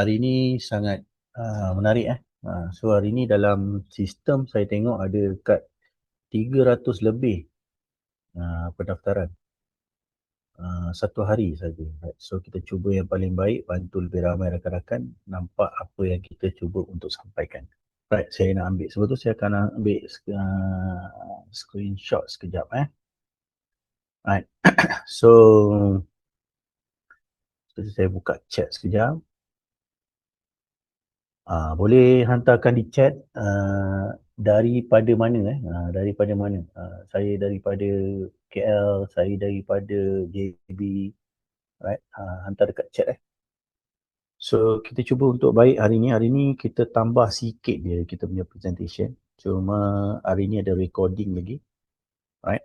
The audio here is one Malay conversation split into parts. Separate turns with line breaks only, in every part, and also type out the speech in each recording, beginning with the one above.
Hari ni sangat menarik. So hari ni dalam sistem saya tengok ada dekat 300 lebih pendaftaran satu hari saja. So kita cuba yang paling baik, bantu lebih ramai rakan-rakan nampak apa yang kita cuba untuk sampaikan. Right, saya nak ambil sebab tu saya akan ambil screenshot sekejap. Right. So saya buka chat sekejap. Boleh hantarkan di chat daripada mana daripada mana. Saya daripada KL, saya daripada JB, right? Hantar dekat chat. So kita cuba untuk baik hari ni. Hari ni kita tambah sikit dia kita punya presentation. Cuma hari ni ada recording lagi, right?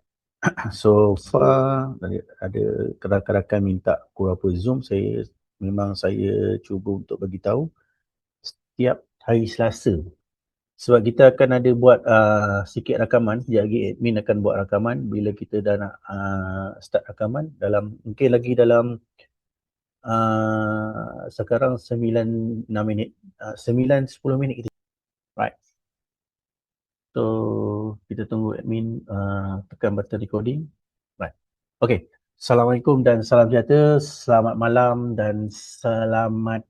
So far ada rakan-rakan minta apa Zoom, saya cuba untuk bagi tahu setiap hari Selasa. Sebab kita akan ada buat sikit rakaman. Sekejap lagi admin akan buat rakaman. Bila kita dah nak start rakaman, mungkin lagi dalam sekarang 9-6 minit, 9-10 minit kita. Right. So kita tunggu admin tekan button recording. Right. Okay. Assalamualaikum dan salam sejahtera. Selamat malam dan selamat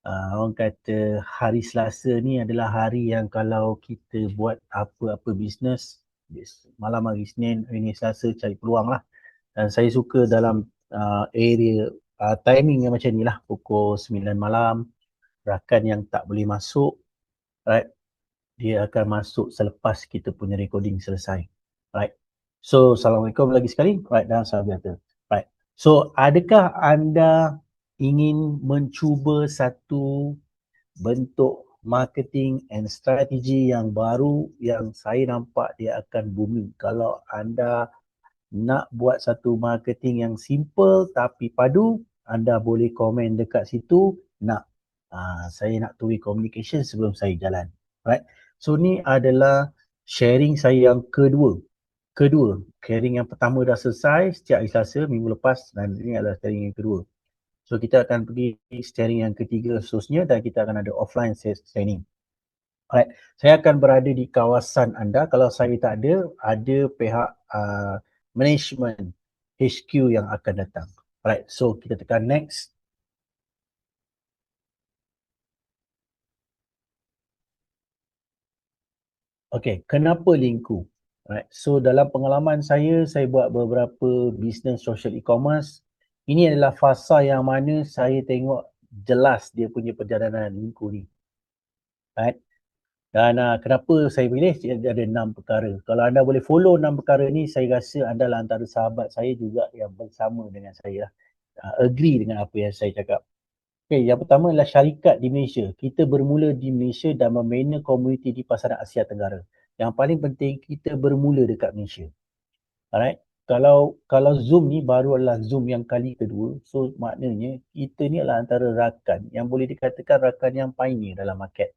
orang kata hari Selasa ni adalah hari yang kalau kita buat apa-apa bisnes, malam hari Isnin, hari ni Selasa, cari peluang lah. Dan saya suka dalam area timing yang macam ni lah, pukul 9 malam, rakan yang tak boleh masuk, right, dia akan masuk selepas kita punya recording selesai. Right. So, Assalamualaikum lagi sekali. Right, dan salam sejahtera. Right. So, adakah anda ingin mencuba satu bentuk marketing and strategi yang baru yang saya nampak dia akan booming? Kalau anda nak buat satu marketing yang simple tapi padu, anda boleh komen dekat situ. Saya nak two-way communication sebelum saya jalan. Right? So ni adalah sharing saya yang kedua. Sharing yang pertama dah selesai setiap hari Selasa minggu lepas, dan ini adalah sharing yang kedua. So kita akan pergi sharing yang ketiga seterusnya, dan kita akan ada offline training. Alright, saya akan berada di kawasan anda. Kalau saya tak ada pihak management HQ yang akan datang. Alright, so kita tekan next. Okay, kenapa Linku? Alright, so dalam pengalaman saya buat beberapa business social e-commerce. Ini adalah fasa yang mana saya tengok jelas dia punya perjalanan Linku ni. Alright. Dan kenapa saya pilih? Ada 6 perkara. Kalau anda boleh follow 6 perkara ni, saya rasa anda lah antara sahabat saya juga yang bersama dengan saya. Agree dengan apa yang saya cakap. Okay, yang pertama adalah syarikat di Malaysia. Kita bermula di Malaysia dan membina komuniti di pasaran Asia Tenggara. Yang paling penting, kita bermula dekat Malaysia. Alright. Kalau Zoom ni baru adalah Zoom yang kali kedua, so maknanya kita ni adalah antara rakan yang boleh dikatakan rakan yang pioneer dalam market.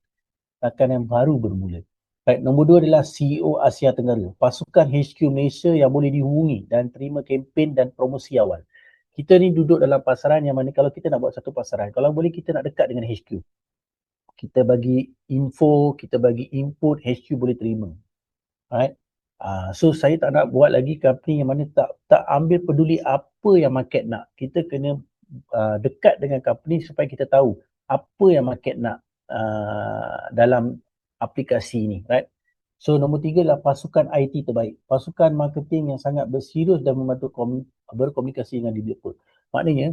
Rakan yang baru bermula. Baik, nombor 2 adalah CEO Asia Tenggara. Pasukan HQ Malaysia yang boleh dihubungi dan terima kempen dan promosi awal. Kita ni duduk dalam pasaran yang mana kalau kita nak buat satu pasaran, kalau boleh kita nak dekat dengan HQ. Kita bagi info, kita bagi input, HQ boleh terima. Alright. So saya tak nak buat lagi company yang mana tak ambil peduli apa yang market nak. Kita kena dekat dengan company supaya kita tahu apa yang market nak dalam aplikasi ni, right? So nombor 3 adalah pasukan IT terbaik. Pasukan marketing yang sangat berserius dan membantu berkomunikasi dengan developer. Maknanya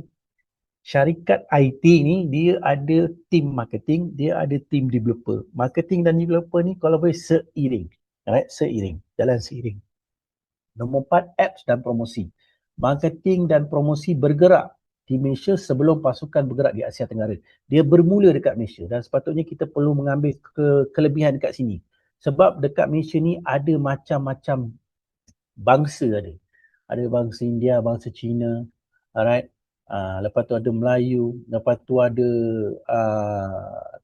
syarikat IT ni dia ada team marketing, dia ada team developer. Marketing dan developer ni kalau boleh seiring, right? Jalan seiring. Nombor 4, apps dan promosi. Marketing dan promosi bergerak di Malaysia sebelum pasukan bergerak di Asia Tenggara. Dia bermula dekat Malaysia dan sepatutnya kita perlu mengambil kelebihan dekat sini. Sebab dekat Malaysia ni ada macam-macam bangsa ada. Ada bangsa India, bangsa Cina, alright. Lepas tu ada Melayu, lepas tu ada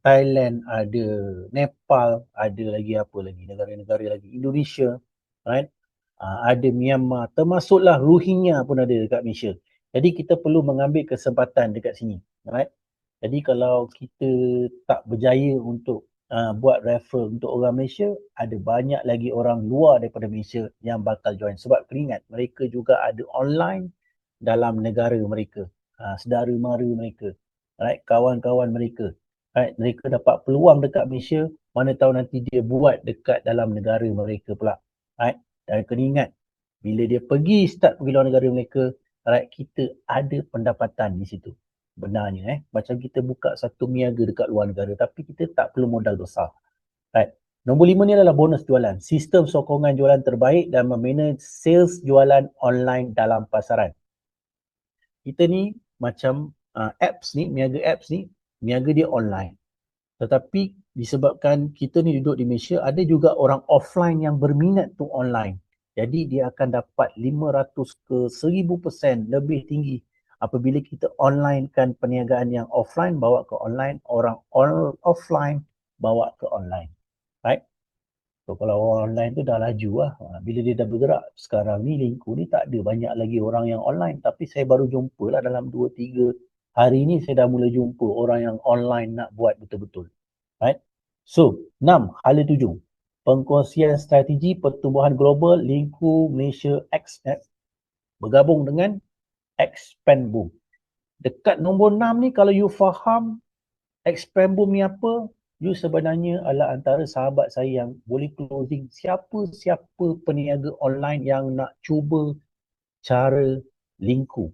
Thailand, ada Nepal, ada lagi apa lagi, negara-negara lagi, Indonesia, right? Ada Myanmar, termasuklah Rohingya pun ada dekat Malaysia. Jadi kita perlu mengambil kesempatan dekat sini, right? Jadi kalau kita tak berjaya untuk buat referral untuk orang Malaysia, ada banyak lagi orang luar daripada Malaysia yang bakal join. Sebab kena ingat, mereka juga ada online dalam negara mereka, saudara mara mereka, right? Kawan-kawan mereka, right? Mereka dapat peluang dekat Malaysia, mana tahu nanti dia buat dekat dalam negara mereka pula, right? Dan kena ingat, bila dia start pergi luar negara mereka, right, kita ada pendapatan di situ. Benarnya macam kita buka satu niaga dekat luar negara tapi kita tak perlu modal besar. Right. Nombor 5 ni adalah bonus jualan. Sistem sokongan jualan terbaik dan memanage sales jualan online dalam pasaran. Kita ni macam apps ni, niaga dia online. Tetapi disebabkan kita ni duduk di Malaysia, ada juga orang offline yang berminat tu online. Jadi dia akan dapat 500 ke 1000% lebih tinggi apabila kita online kan perniagaan yang offline bawa ke online, orang offline bawa ke online. Right? So kalau orang online tu dah laju lah. Bila dia dah bergerak, sekarang ni Lingku ni tak ada banyak lagi orang yang online. Tapi saya baru jumpa lah dalam 2-3 hari ni saya dah mula jumpa orang yang online nak buat betul-betul. Right? So, 6, hala 7. Pengkongsian strategi pertumbuhan global Lingku Malaysia XNet bergabung dengan Expand Boom. Dekat nombor 6 ni kalau you faham Expand Boom ni apa, you sebenarnya adalah antara sahabat saya yang boleh closing siapa-siapa peniaga online yang nak cuba cara Lingku,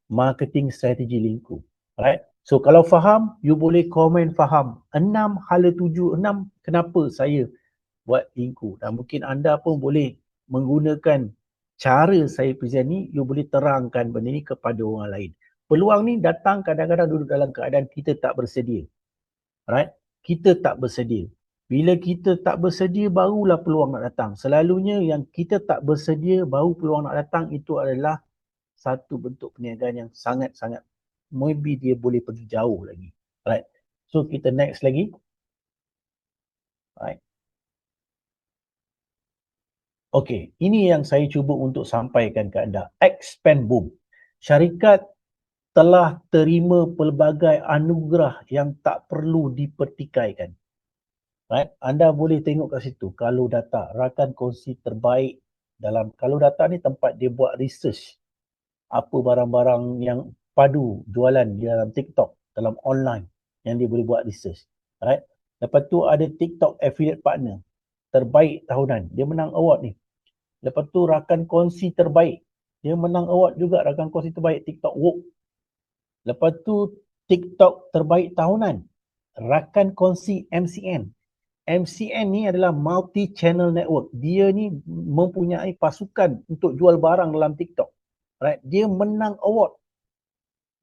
marketing strategi Lingku. Right? So kalau faham, you boleh komen faham. 6 hala 7, 6 kenapa saya buat Lingku. Dan mungkin anda pun boleh menggunakan cara saya present ni, you boleh terangkan benda ni kepada orang lain. Peluang ni datang kadang-kadang duduk dalam keadaan kita tak bersedia. Right? Kita tak bersedia. Bila kita tak bersedia, barulah peluang nak datang. Selalunya yang kita tak bersedia, baru peluang nak datang, itu adalah satu bentuk perniagaan yang sangat-sangat maybe dia boleh pergi jauh lagi. Right? So kita next lagi. Right? Okey, ini yang saya cuba untuk sampaikan ke anda. Expand Boom. Syarikat telah terima pelbagai anugerah yang tak perlu dipertikaikan. Right? Anda boleh tengok kat situ. Kalau Data, rakan kongsi terbaik dalam Kalau Data ni tempat dia buat research. Apa barang-barang yang padu jualan di dalam TikTok, dalam online yang dia boleh buat research. Right? Lepas tu ada TikTok Affiliate Partner. Terbaik tahunan. Dia menang award ni. Lepas tu rakan kongsi terbaik. Dia menang award juga rakan kongsi terbaik TikTok Woke. Lepas tu TikTok terbaik tahunan. Rakan kongsi MCN. MCN ni adalah multi-channel network. Dia ni mempunyai pasukan untuk jual barang dalam TikTok. Right? Dia menang award.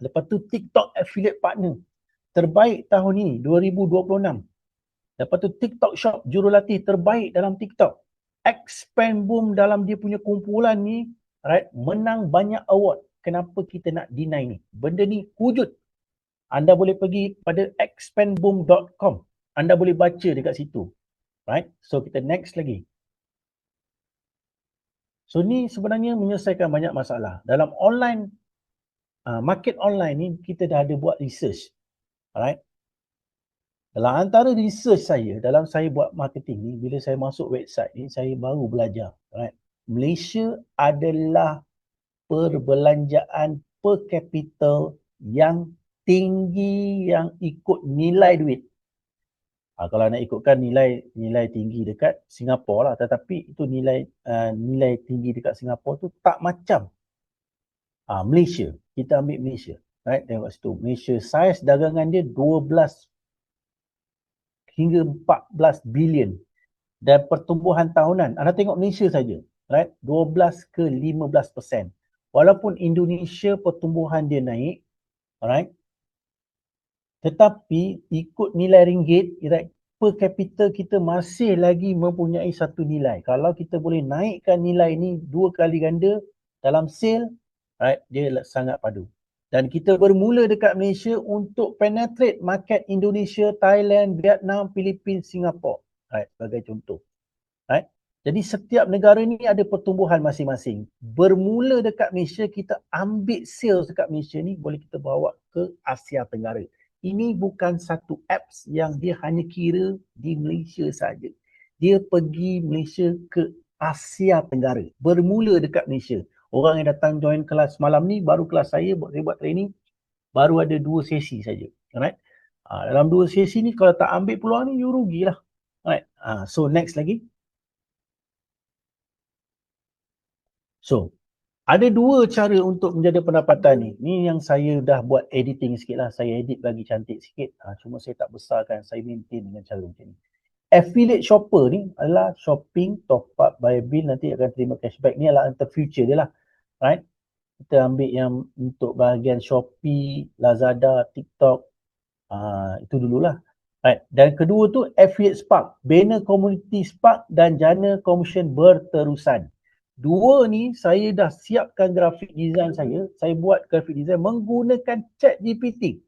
Lepas tu TikTok Affiliate Partner. Terbaik tahun ini, 2026. Lepas tu TikTok Shop, jurulatih terbaik dalam TikTok. Expand Boom dalam dia punya kumpulan ni, right, menang banyak award. Kenapa kita nak deny ni? Benda ni wujud. Anda boleh pergi pada expandboom.com. Anda boleh baca dekat situ. Right? So kita next lagi. So ni sebenarnya menyelesaikan banyak masalah. Dalam online, market online ni kita dah ada buat research. Right? Dalam antara research saya, dalam saya buat marketing ni, bila saya masuk website ni, saya baru belajar. Right? Malaysia adalah perbelanjaan per capita yang tinggi yang ikut nilai duit. Kalau nak ikutkan nilai tinggi dekat Singapura lah, tetapi itu nilai tinggi dekat Singapura tu tak macam Malaysia. Kita ambil Malaysia. Right? Tengok situ. Malaysia saiz dagangan dia 12 hingga 14 bilion dan pertumbuhan tahunan. Anda tengok Malaysia saja, right? 12 ke 15%. Walaupun Indonesia pertumbuhan dia naik, right? Tetapi ikut nilai ringgit, right, per capita kita masih lagi mempunyai satu nilai. Kalau kita boleh naikkan nilai ni 2 kali ganda dalam sale, right, dia sangat padu. Dan kita bermula dekat Malaysia untuk penetrate market Indonesia, Thailand, Vietnam, Filipina, Singapura. Right, sebagai contoh. Right? Jadi setiap negara ni ada pertumbuhan masing-masing. Bermula dekat Malaysia, kita ambil sales dekat Malaysia ni, boleh kita bawa ke Asia Tenggara. ini bukan satu apps yang dia hanya kira di Malaysia saja. Dia pergi Malaysia ke Asia Tenggara. Bermula dekat Malaysia. Orang yang datang join kelas malam ni, baru kelas saya buat training, baru ada 2 sesi saja. Alright. Dalam 2 sesi ni kalau tak ambil peluang ni, you rugilah. Alright. So next lagi. So, ada 2 cara untuk menjaga pendapatan ni. Ni yang saya dah buat editing sikit lah. Saya edit bagi cantik sikit. Cuma saya tak besarkan. Saya maintain dengan cara macam ni. Affiliate shopper ni adalah shopping, top up, buy bill, nanti akan terima cashback. Ni adalah untuk future dia lah. Right? Kita ambil yang untuk bahagian Shopee, Lazada, TikTok. Itu dululah. Right. Dan kedua tu affiliate Spark. Banner community Spark dan jana commission berterusan. 2 ni saya dah siapkan grafik design saya. Saya buat grafik design menggunakan ChatGPT.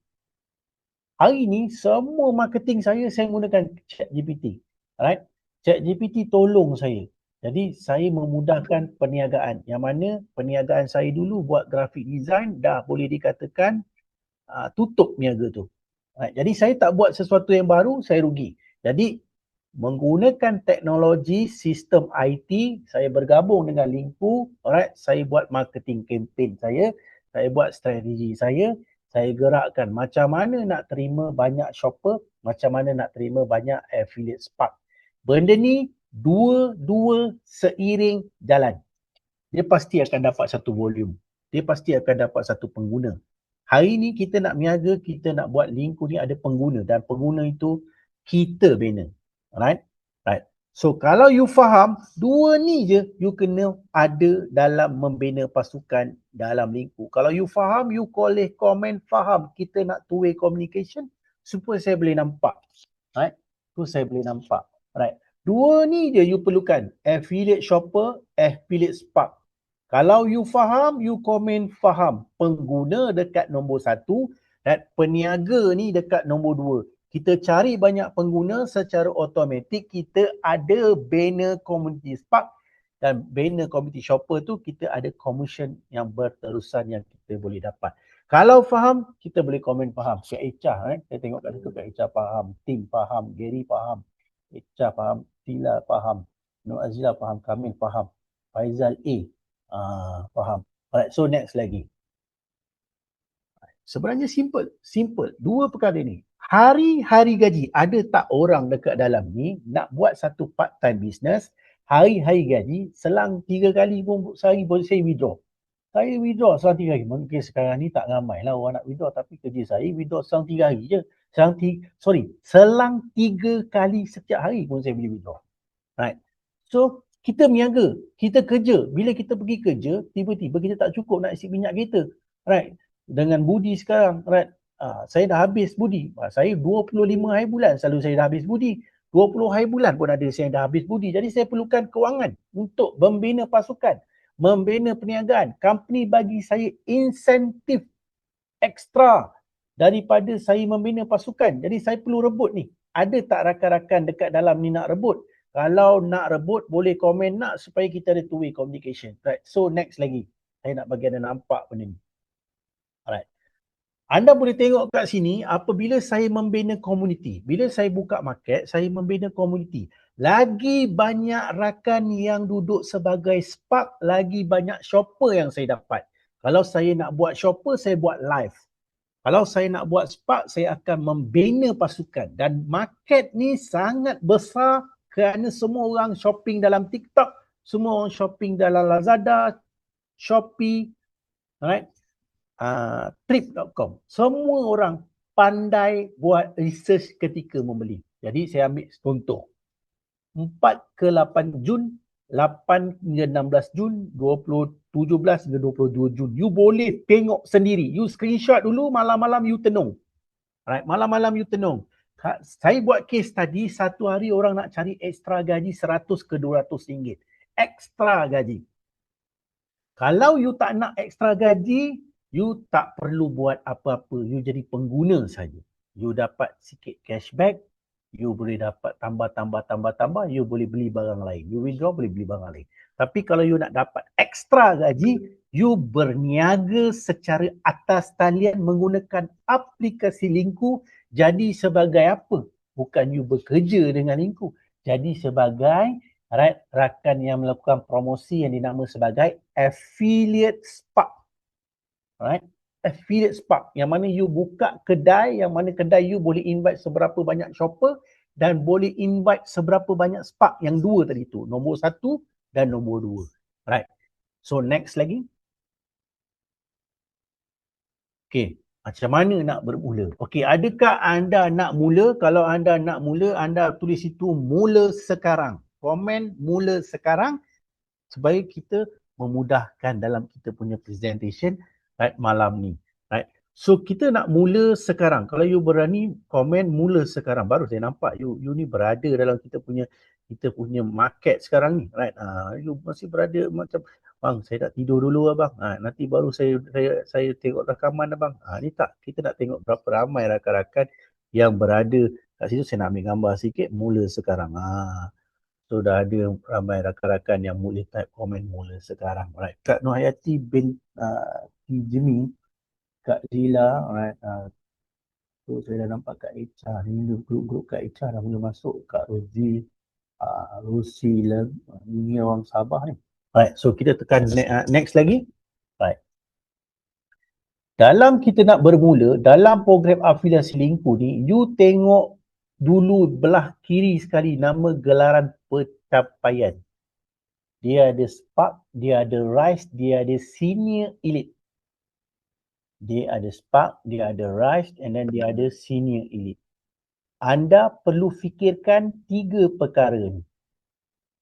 Hari ni semua marketing saya menggunakan ChatGPT. Alright? ChatGPT tolong saya. Jadi saya memudahkan perniagaan. Yang mana perniagaan saya dulu buat grafik design dah boleh dikatakan tutup niaga tu. Alright. Jadi saya tak buat sesuatu yang baru, saya rugi. Jadi menggunakan teknologi sistem IT, saya bergabung dengan Linku, alright, saya buat marketing campaign saya buat strategi saya gerakkan macam mana nak terima banyak shopper, macam mana nak terima banyak affiliate Spark. Benda ni dua-dua seiring jalan. Dia pasti akan dapat satu volume. Dia pasti akan dapat satu pengguna. Hari ni kita nak niaga, kita nak buat Linku ni ada pengguna dan pengguna itu kita bina. Alright? Right. So kalau you faham, 2 ni je you kena ada dalam membina pasukan dalam Linku. Kalau you faham, you boleh komen faham. Kita nak two-way communication supaya saya boleh nampak. Right? Tu saya boleh nampak. Right. 2 ni je you perlukan. Affiliate shopper, affiliate Spark. Kalau you faham, you komen faham. Pengguna dekat nombor 1 dan peniaga ni dekat nombor 2. Kita cari banyak pengguna secara automatik, kita ada banner community Spark dan banner community shopper tu kita ada commission yang berterusan yang kita boleh dapat. Kalau faham, kita boleh komen faham. Kak Echa, saya tengok kat situ Kak Echa faham, Tim faham, Gary faham, Echa faham, Tila faham, Nur Azila faham, Kamil faham, Faizal A faham. Alright, so next lagi. Sebenarnya simple. 2 perkara ni. Hari-hari gaji. Ada tak orang dekat dalam ni nak buat satu part-time business, hari-hari gaji, selang 3 kali pun sehari pun saya withdraw. Saya withdraw selang 3 hari. Mungkin sekarang ni tak ramai lah orang nak withdraw, tapi kerja saya withdraw selang 3 hari je. Selang 3 kali setiap hari pun saya boleh withdraw. Right. So, kita berniaga, kita kerja. Bila kita pergi kerja, tiba-tiba kita tak cukup nak isi minyak kita. Right. Dengan budi sekarang, right. Saya dah habis budi. Saya 25 hari bulan selalu saya dah habis budi. 20 hari bulan pun ada saya dah habis budi. Jadi saya perlukan kewangan untuk membina pasukan, membina perniagaan. Company bagi saya insentif ekstra daripada saya membina pasukan. Jadi saya perlu rebut ni. Ada tak rakan-rakan dekat dalam ni nak rebut? Kalau nak rebut, boleh komen nak supaya kita ada two-way communication. Right. So next lagi. Saya nak bagi anda nampak benda ni. Alright. Anda boleh tengok kat sini apabila saya membina community. Bila saya buka market, saya membina community. Lagi banyak rakan yang duduk sebagai Spark, lagi banyak shopper yang saya dapat. Kalau saya nak buat shopper, saya buat live. Kalau saya nak buat Spark, saya akan membina pasukan. Dan market ni sangat besar kerana semua orang shopping dalam TikTok, semua orang shopping dalam Lazada, Shopee, alright? Trip.com. Semua orang pandai buat research ketika membeli. Jadi saya ambil contoh. 4 ke 8 Jun, 8 hingga 16 Jun, 17 hingga 22 Jun. You boleh tengok sendiri. You screenshot dulu, malam-malam you tenung. Alright, malam-malam you tenung. Saya buat case tadi, satu hari orang nak cari ekstra gaji 100 ke 200 ringgit. Ekstra gaji. Kalau you tak nak ekstra gaji, you tak perlu buat apa-apa. You jadi pengguna saja. You dapat sikit cashback. You boleh dapat tambah. You boleh beli barang lain. You withdraw boleh beli barang lain. Tapi kalau you nak dapat ekstra gaji, You berniaga secara atas talian menggunakan aplikasi Linku. Jadi sebagai apa? Bukan you bekerja dengan Linku. Jadi sebagai rakan yang melakukan promosi yang dinama sebagai affiliate spark. Alright? Affiliate spark. Yang mana you buka kedai, yang mana kedai you boleh invite seberapa banyak shopper dan boleh invite seberapa banyak spark. Yang dua tadi tu. Nombor 1 dan nombor 2. Right. So next lagi. Okay, macam mana nak bermula? Okay, adakah anda nak mula? Kalau anda nak mula, anda tulis itu mula sekarang. Komen mula sekarang supaya kita memudahkan dalam kita punya presentation right, malam ni. Right. So kita nak mula sekarang. Kalau you berani komen mula sekarang, baru saya nampak you ni berada dalam kita punya market sekarang ni. Right. You masih berada macam bang, saya nak tidur dulu abang. Nanti baru saya tengok rakaman abang. Ni tak, kita nak tengok berapa ramai rakan-rakan yang berada kat situ. Saya nak ambil gambar sikit mula sekarang. So dah ada ramai rakan-rakan yang boleh type komen mula sekarang. Right. Kak Nur Hayati bin Jemi, Kak Zila, right. So saya dah nampak Kak Echa. Ni grup Kak Echa dah mula masuk. Kak Rozi, Rosi, ini orang Sabah ni. Right, so kita tekan next lagi. Right. Dalam kita nak bermula, dalam program afiliasi Linku ni, you tengok dulu belah kiri sekali nama gelaran pencapaian. Dia ada Spark, dia ada Rise, dia ada Senior Elite. Dia ada Spark, dia ada Rise, and then dia ada Senior Elite. Anda perlu fikirkan 3 perkara ni.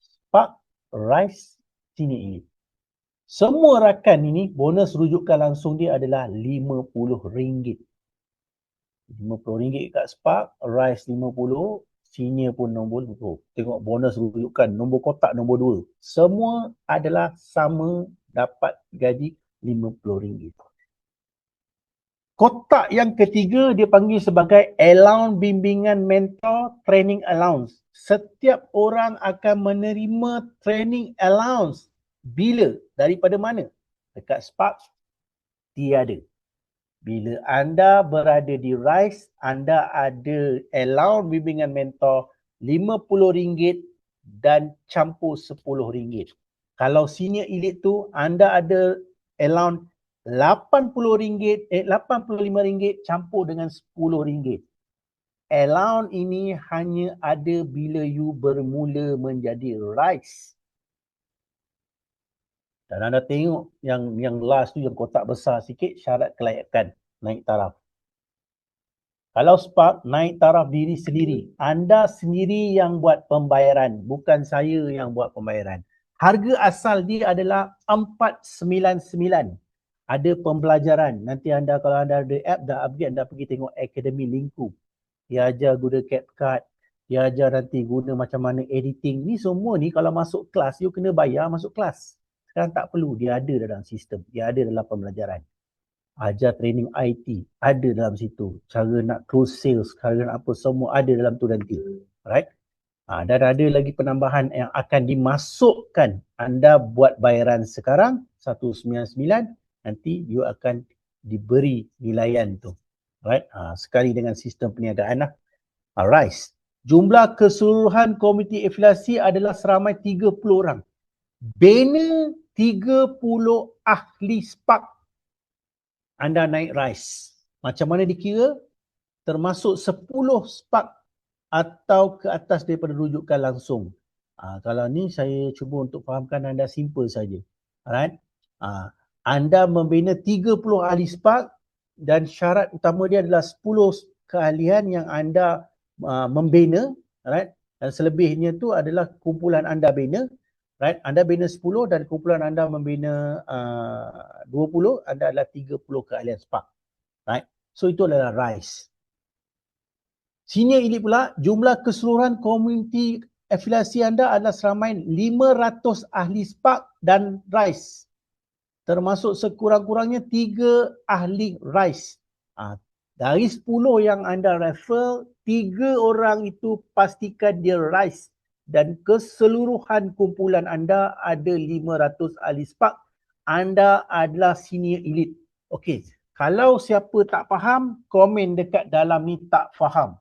Spark, Rise, Senior Elite. Semua rakan ini bonus rujukan langsung dia adalah RM50. RM50 kat Spark, Rise 50, Senior pun nombor 20. Tengok bonus rujukan, nombor kotak nombor 2. Semua adalah sama dapat gaji RM50. Kotak yang ketiga dia panggil sebagai allowance bimbingan mentor training allowance. Setiap orang akan menerima training allowance. Bila? Daripada mana? Dekat Spark, tiada. Bila anda berada di Rise, anda ada allowance bimbingan mentor RM50 dan campur RM10. Kalau Senior Elite tu, anda ada allowance RM85 campur dengan RM10. Allowance ini hanya ada bila you bermula menjadi Rise. Dan anda tengok yang last tu, yang kotak besar sikit, syarat kelayakan naik taraf. Kalau Spark, naik taraf diri sendiri. Anda sendiri yang buat pembayaran, bukan saya yang buat pembayaran. Harga asal dia adalah RM499. Ada pembelajaran. Nanti anda kalau anda ada app dah upgrade, anda pergi tengok Academy Linku. Dia ajar guna CapCut. Dia ajar nanti guna macam mana editing. Ni semua ni kalau masuk kelas, you kena bayar masuk kelas. Sekarang tak perlu, dia ada dalam sistem, dia ada dalam pembelajaran. Ajar training IT, ada dalam situ. Cara nak close sales, cara nak apa, semua ada dalam tu nanti. Right? Dan ada lagi penambahan yang akan dimasukkan. Anda buat bayaran sekarang, 199, nanti you akan diberi nilaian tu. Right? Sekali dengan sistem perniagaan lah. Rise. Jumlah keseluruhan komiti afiliasi adalah seramai 30 orang. Bina 30 ahli Spark, anda naik Rise. Macam mana dikira? Termasuk 10 Spark atau ke atas daripada rujukan langsung. Kalau ni saya cuba untuk fahamkan anda simple saja. Alright? Anda membina 30 ahli Spark dan syarat utama dia adalah 10 keahlian yang anda membina. Alright? Dan selebihnya tu adalah kumpulan anda bina. Right, anda bina 10 dan kumpulan anda membina 20, anda adalah 30 keahlian Spark. Right, so itu adalah Rise. Senior Elite pula, jumlah keseluruhan komuniti afiliasi anda adalah seramai 500 ahli Spark dan Rise. Termasuk sekurang-kurangnya 3 ahli Rise. Dari 10 yang anda refer, 3 orang itu pastikan dia Rise. Dan keseluruhan kumpulan anda ada 500 ahli Spark anda adalah senior elite. Okey, kalau siapa tak faham, komen dekat dalam ni tak faham.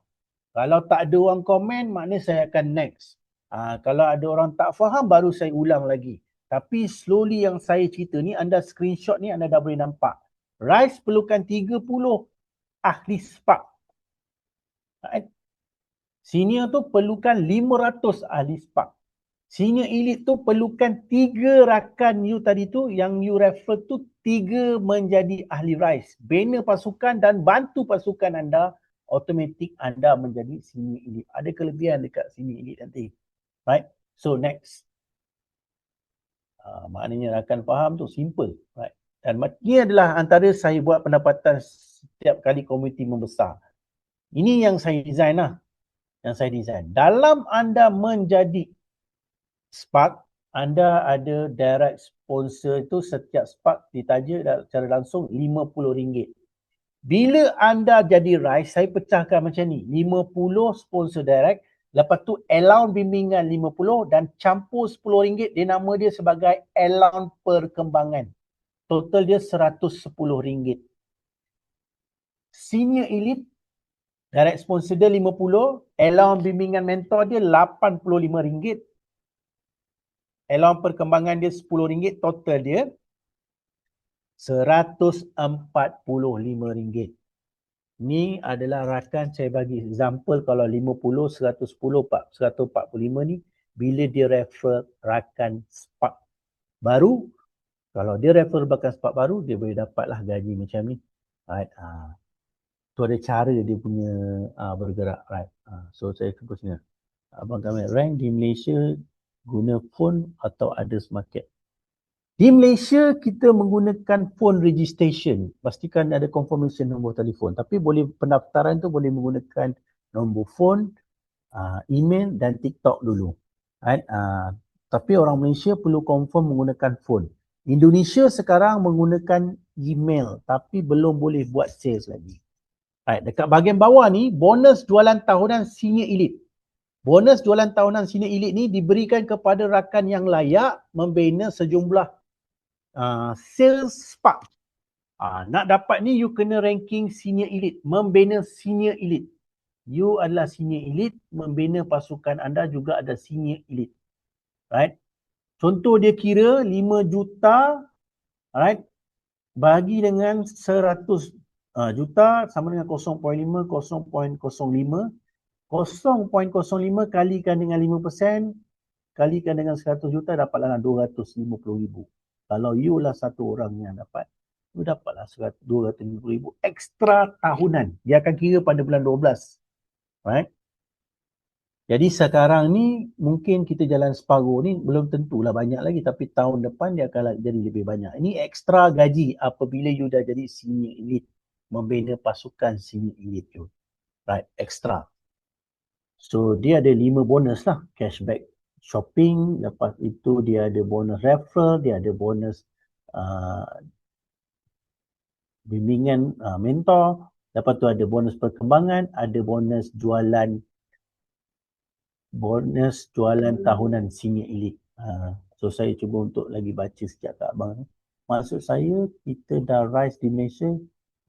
Kalau tak ada orang komen, maknanya saya akan next. Kalau ada orang tak faham, baru saya ulang lagi. Tapi slowly yang saya cerita ni, anda screenshot ni anda dah boleh nampak. RISE perlukan 30 ahli Spark. Right? Senior tu perlukan 500 ahli Spark. Senior elite tu perlukan 3 rakan you tadi tu, yang you refer tu 3 menjadi ahli RISE. Bina pasukan dan bantu pasukan anda, automatik anda menjadi senior elite. Ada kelebihan dekat senior elite nanti. Right? So next. Maknanya rakan faham tu simple. Right? Dan ini adalah antara saya buat pendapatan setiap kali komuniti membesar. Ini yang saya design lah. Yang saya design. Dalam anda menjadi Spark, anda ada direct sponsor itu setiap Spark ditaja secara langsung RM50. Bila anda jadi RISE, saya pecahkan macam ni. 50 sponsor direct, lepas tu allowance bimbingan 50 dan campur RM10, dia nama dia sebagai allowance perkembangan. Total dia RM110. Senior elite, direct sponsor dia 50, allowance bimbingan mentor dia RM85. Allowance perkembangan dia RM10, total dia RM145. Ni adalah rakan saya bagi example kalau 50, 110, 145 ni bila dia refer rakan Spark baru. Kalau dia refer rakan Spark baru, dia boleh dapatlah gaji macam ni. Right. Tu ada cara dia punya bergerak. Right. So saya terusnya. Abang kami rank di Malaysia guna phone atau others market. Di Malaysia kita menggunakan phone registration. Pastikan ada confirmation nombor telefon. Tapi boleh pendaftaran tu boleh menggunakan nombor phone, email dan TikTok dulu. Right? Tapi orang Malaysia perlu confirm menggunakan phone. Indonesia sekarang menggunakan email tapi belum boleh buat sales lagi. Right? Dekat bahagian bawah ni bonus jualan tahunan senior elite. Bonus jualan tahunan senior elite ni diberikan kepada rakan yang layak membina sejumlah sales Spark. Nak dapat ni you kena ranking senior elite, membina senior elite. You adalah senior elite, membina pasukan anda juga ada senior elite. Right? Contoh dia kira 5 juta, right? Bagi dengan 100 juta sama dengan 0.5, 0.05. 0.05 kalikan dengan 5%, kalikan dengan 100 juta dapatlah 250,000. Kalau you lah satu orang yang dapat, you dapatlah 250,000 ekstra tahunan. Dia akan kira pada bulan 12. Right? Jadi sekarang ni mungkin kita jalan separuh ni belum tentulah banyak lagi, tapi tahun depan dia akan jadi lebih banyak. Ini ekstra gaji apabila you dah jadi senior elite, membina pasukan senior elite tu. Right, ekstra. So dia ada 5 bonus lah. Cashback shopping, lepas itu dia ada bonus referral, dia ada bonus bimbingan mentor, lepas tu ada bonus perkembangan, ada bonus jualan tahunan senior elite. So saya cuba untuk lagi baca sekejap kat abang. Maksud saya kita dah RISE di Malaysia,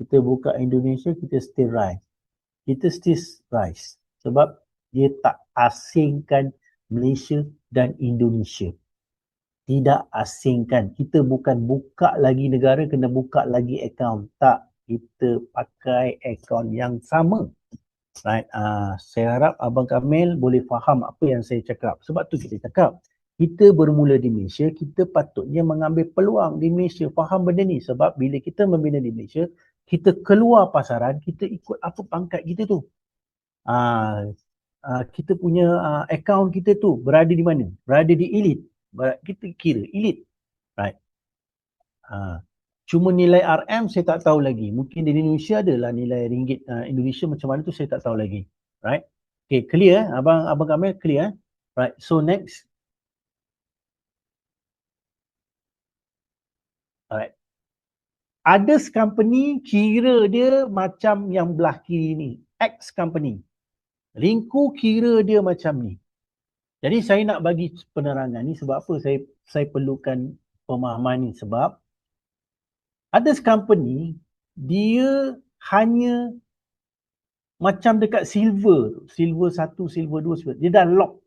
kita buka Indonesia, kita still RISE. Kita still RISE sebab dia tak asingkan Malaysia dan Indonesia. Tidak asingkan. Kita bukan buka lagi negara, kena buka lagi akaun. Tak. Kita pakai akaun yang sama. Right. Saya harap Abang Kamil boleh faham apa yang saya cakap. Sebab tu kita cakap. Kita bermula di Malaysia, kita patutnya mengambil peluang di Malaysia. Faham benda ni. Sebab bila kita membina di Malaysia, kita keluar pasaran, kita ikut apa pangkat kita tu. Kita punya akaun kita tu berada di mana? Berada di elite. Kita kira elite. Right. Cuma nilai RM saya tak tahu lagi. Mungkin di Indonesia adalah nilai ringgit Indonesia macam mana tu saya tak tahu lagi. Right. Okay, clear Abang Kamil clear. Right. So next. Alright. Others company kira dia macam yang belah kiri ni. X company. Linku kira dia macam ni. Jadi saya nak bagi penerangan ni sebab apa saya perlukan pemahaman ni. Sebab Others company, dia hanya macam dekat silver, silver 1, silver 2, dia dah lock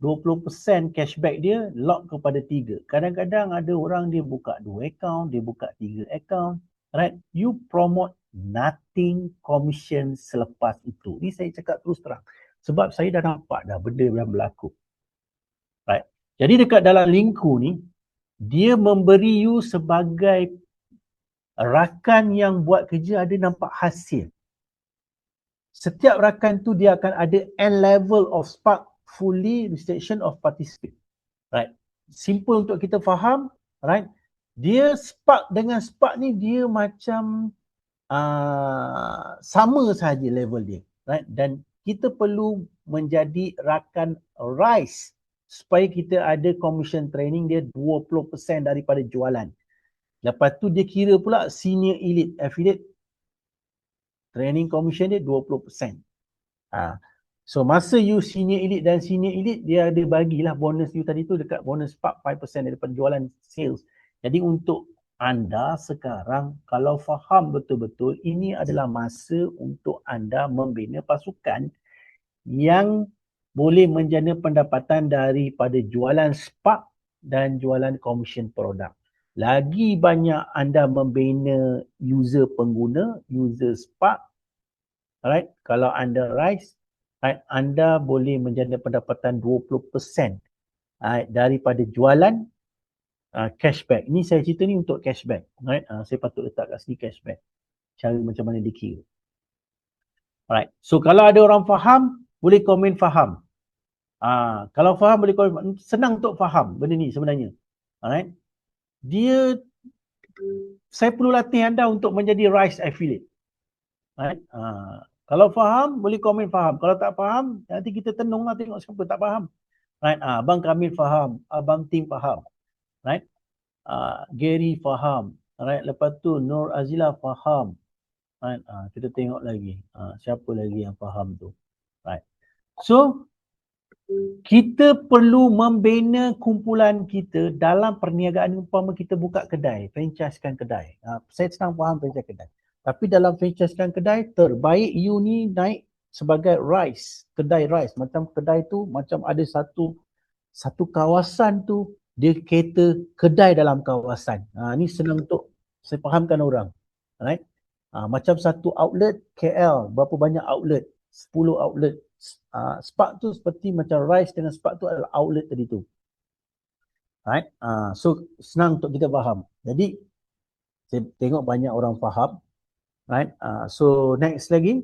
20% cashback dia lock kepada 3. Kadang-kadang ada orang dia buka 2 account, dia buka 3 account, right? You promote nothing commission selepas itu. Ni saya cakap terus terang. Sebab saya dah nampak dah benda yang berlaku. Right? Jadi dekat dalam Linku ni, dia memberi you sebagai rakan yang buat kerja ada nampak hasil. Setiap rakan tu dia akan ada N level of spark fully restriction of participant. Right. Simple untuk kita faham, right? Dia spark dengan spark ni dia macam sama sahaja level dia, right? Dan kita perlu menjadi rakan RISE supaya kita ada commission training dia 20% daripada jualan. Lepas tu dia kira pula senior elite affiliate training commission dia 20%. So masa you senior elite dan senior elite, dia ada bagilah bonus you tadi tu dekat bonus spark 5% daripada jualan sales. Jadi untuk anda sekarang kalau faham betul-betul ini adalah masa untuk anda membina pasukan yang boleh menjana pendapatan daripada jualan spark dan jualan commission produk. Lagi banyak anda membina user pengguna, user spark, right? Kalau anda RISE, right, anda boleh menjana pendapatan 20% daripada jualan cashback. Ini saya cerita ni untuk cashback, right? Saya patut letak kat sini cashback. Cara macam mana dikira. Alright. So kalau ada orang faham, boleh komen faham. Kalau faham boleh komen. Senang untuk faham benda ni sebenarnya. Alright. Saya perlu latih anda untuk menjadi RISE affiliate. Alright. Kalau faham, boleh komen faham. Kalau tak faham, nanti kita tenung lah tengok siapa tak faham. Right? Abang Kamil faham, Abang Tim faham. Right? Gary faham. Right? Lepas tu Nur Azila faham. Right? Kita tengok lagi. Siapa lagi yang faham tu. Right? So, kita perlu membina kumpulan kita dalam perniagaan. Umpama kita buka kedai, franchisekan kedai. Saya senang faham franchise kedai. Tapi dalam franchisekan kedai, terbaik you ni naik sebagai RISE, kedai RISE. Macam kedai tu, macam ada satu kawasan tu, dia cater kedai dalam kawasan. Ni senang untuk saya fahamkan orang. Right? Macam satu outlet KL, berapa banyak outlet? 10 outlet. Spark tu seperti macam RISE dengan Spark tu adalah outlet tadi tu. Right? So senang untuk kita faham. Jadi saya tengok banyak orang faham. Right? So next lagi.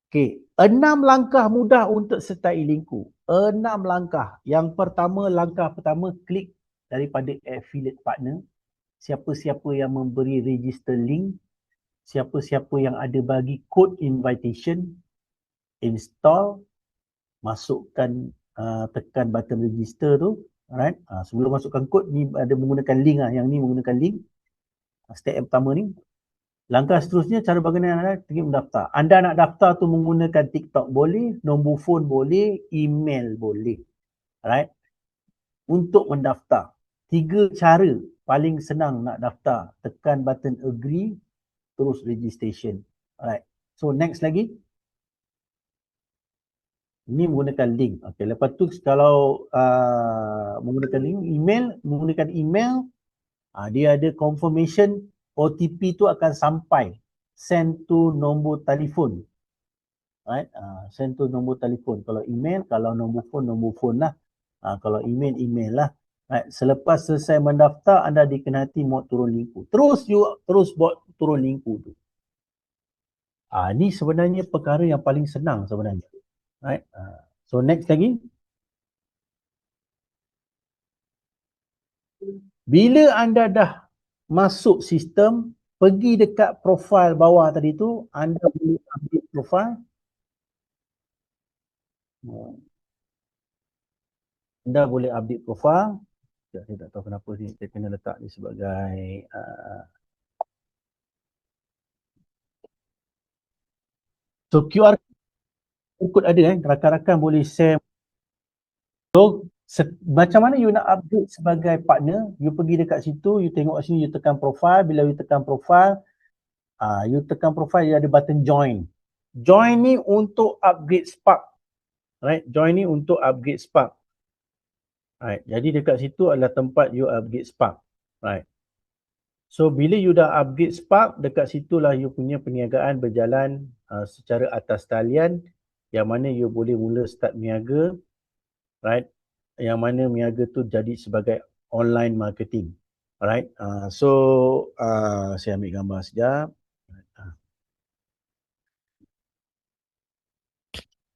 Okay. 6 langkah mudah untuk sertai Linku. 6 langkah. Yang pertama, langkah pertama, klik daripada affiliate partner. Siapa-siapa yang memberi register link. Siapa-siapa yang ada bagi code invitation. Install. Masukkan, tekan button register tu. Alright. Sebelum masukkan kod, ni ada menggunakan link lah. Yang ni menggunakan link. Step yang pertama ni. Langkah seterusnya, cara bagaimana anda klik mendaftar. Anda nak daftar tu menggunakan TikTok boleh, nombor phone boleh, email boleh. Alright. Untuk mendaftar, 3 cara paling senang nak daftar. Tekan button agree, terus registration. Alright. So next lagi. Ini menggunakan link. Okay. Lepas tu kalau menggunakan link, menggunakan email, dia ada confirmation OTP tu akan sampai. Send to nombor telefon. Right? Send to nombor telefon. Kalau email, kalau nombor phone lah. Kalau email lah. Right? Selepas selesai mendaftar, anda dikenati mau turun Linku. Terus buat turun Linku tu. Ni sebenarnya perkara yang paling senang sebenarnya. Right? So next lagi. Bila anda dah masuk sistem, pergi dekat profil bawah tadi tu, anda boleh update profil. Anda boleh update profil. Saya tak tahu kenapa ni, saya kena letak ni sebagai so QR code ada, rakan-rakan boleh share. So Macam mana you nak update sebagai partner, you pergi dekat situ, you tengok sini, you tekan profile. Bila you tekan profile, you tekan profile, you ada button join. Join ni untuk upgrade Spark. Right, join ni untuk upgrade Spark. Right, jadi dekat situ adalah tempat you upgrade Spark. Right. So bila you dah upgrade Spark, dekat situlah you punya perniagaan berjalan secara atas talian, yang mana you boleh mula start niaga. Right, yang mana niaga tu jadi sebagai online marketing. Alright, saya ambil gambar sekejap.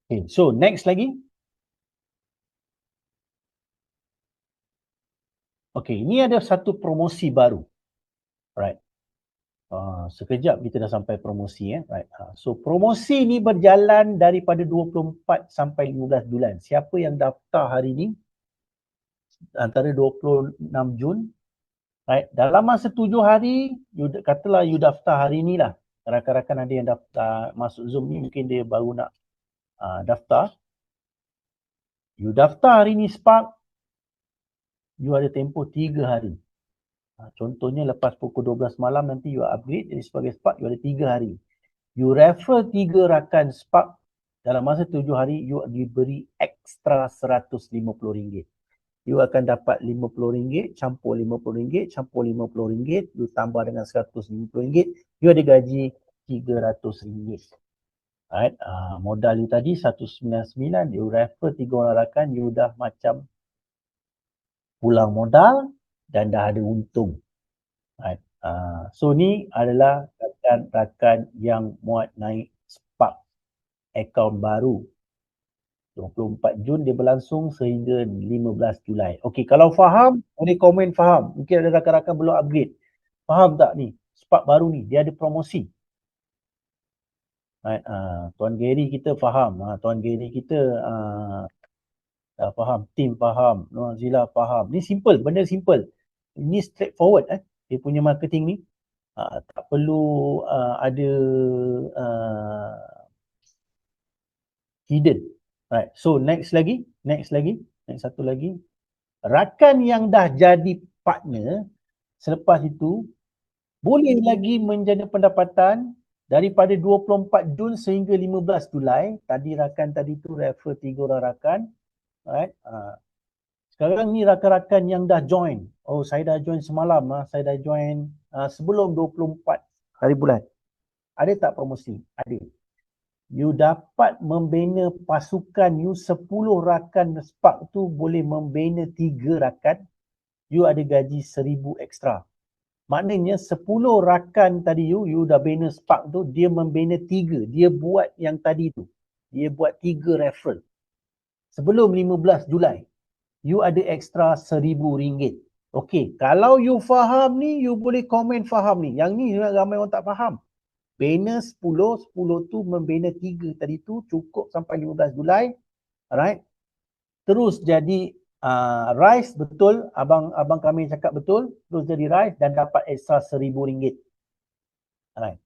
Okay, so next lagi. Okay, ini ada satu promosi baru. Right. Sekejap kita dah sampai promosi. Right. So promosi ni berjalan daripada 24 sampai 15 bulan. Siapa yang daftar hari ni, antara 26 Jun, right, dalam masa 7 hari, katalah you daftar hari ni lah. Rakan-rakan ada yang daftar masuk Zoom ni, mungkin dia baru nak daftar. You daftar hari ni Spark, you ada tempoh 3 hari. Contohnya lepas pukul 12 malam nanti you upgrade jadi sebagai Spark, you ada 3 hari. You refer 3 rakan Spark, dalam masa 7 hari you diberi ekstra RM150. You akan dapat RM50, campur RM50, campur RM50, you tambah dengan RM150, you ada gaji RM300. Right. Modal you tadi 199, you refer 3 orang rakan, you dah macam pulang modal dan dah ada untung. Right. So ni adalah rakan-rakan yang muat naik Spark akaun baru. 24 Jun dia berlangsung sehingga 15 Julai. Okey, kalau faham, boleh komen faham. Mungkin ada rakan-rakan belum upgrade. Faham tak ni? Spark baru ni, dia ada promosi. Right. Tuan Gary kita faham. Tuan Gary kita dah faham. Tim faham. Nuan Zila faham. Ni simple, benda simple. Ini straightforward. Dia punya marketing ni. Tak perlu ada hidden. Right. So next satu lagi. Rakan yang dah jadi partner selepas itu boleh lagi menjana pendapatan daripada 24 Jun sehingga 15 Julai. Tadi rakan tadi tu refer 3 orang rakan. Right. Sekarang ni rakan-rakan yang dah join. Oh, saya dah join semalam. Saya dah join sebelum 24 hari bulan. Ada tak promosi? Ada. You dapat membina pasukan you 10 rakan Spark tu boleh membina 3 rakan. You ada gaji 1000 ekstra. Maknanya 10 rakan tadi you dah bina Spark tu, dia membina 3. Dia buat yang tadi tu. Dia buat 3 referral. Sebelum 15 Julai, you ada ekstra RM1000. Okey, kalau you faham ni, you boleh komen faham ni. Yang ni ramai orang tak faham. Bina 10 tu membina 3 tadi tu cukup sampai 15 Julai. Alright. Terus jadi rise, betul, abang kami cakap betul, terus jadi rise dan dapat extra RM1000. Alright.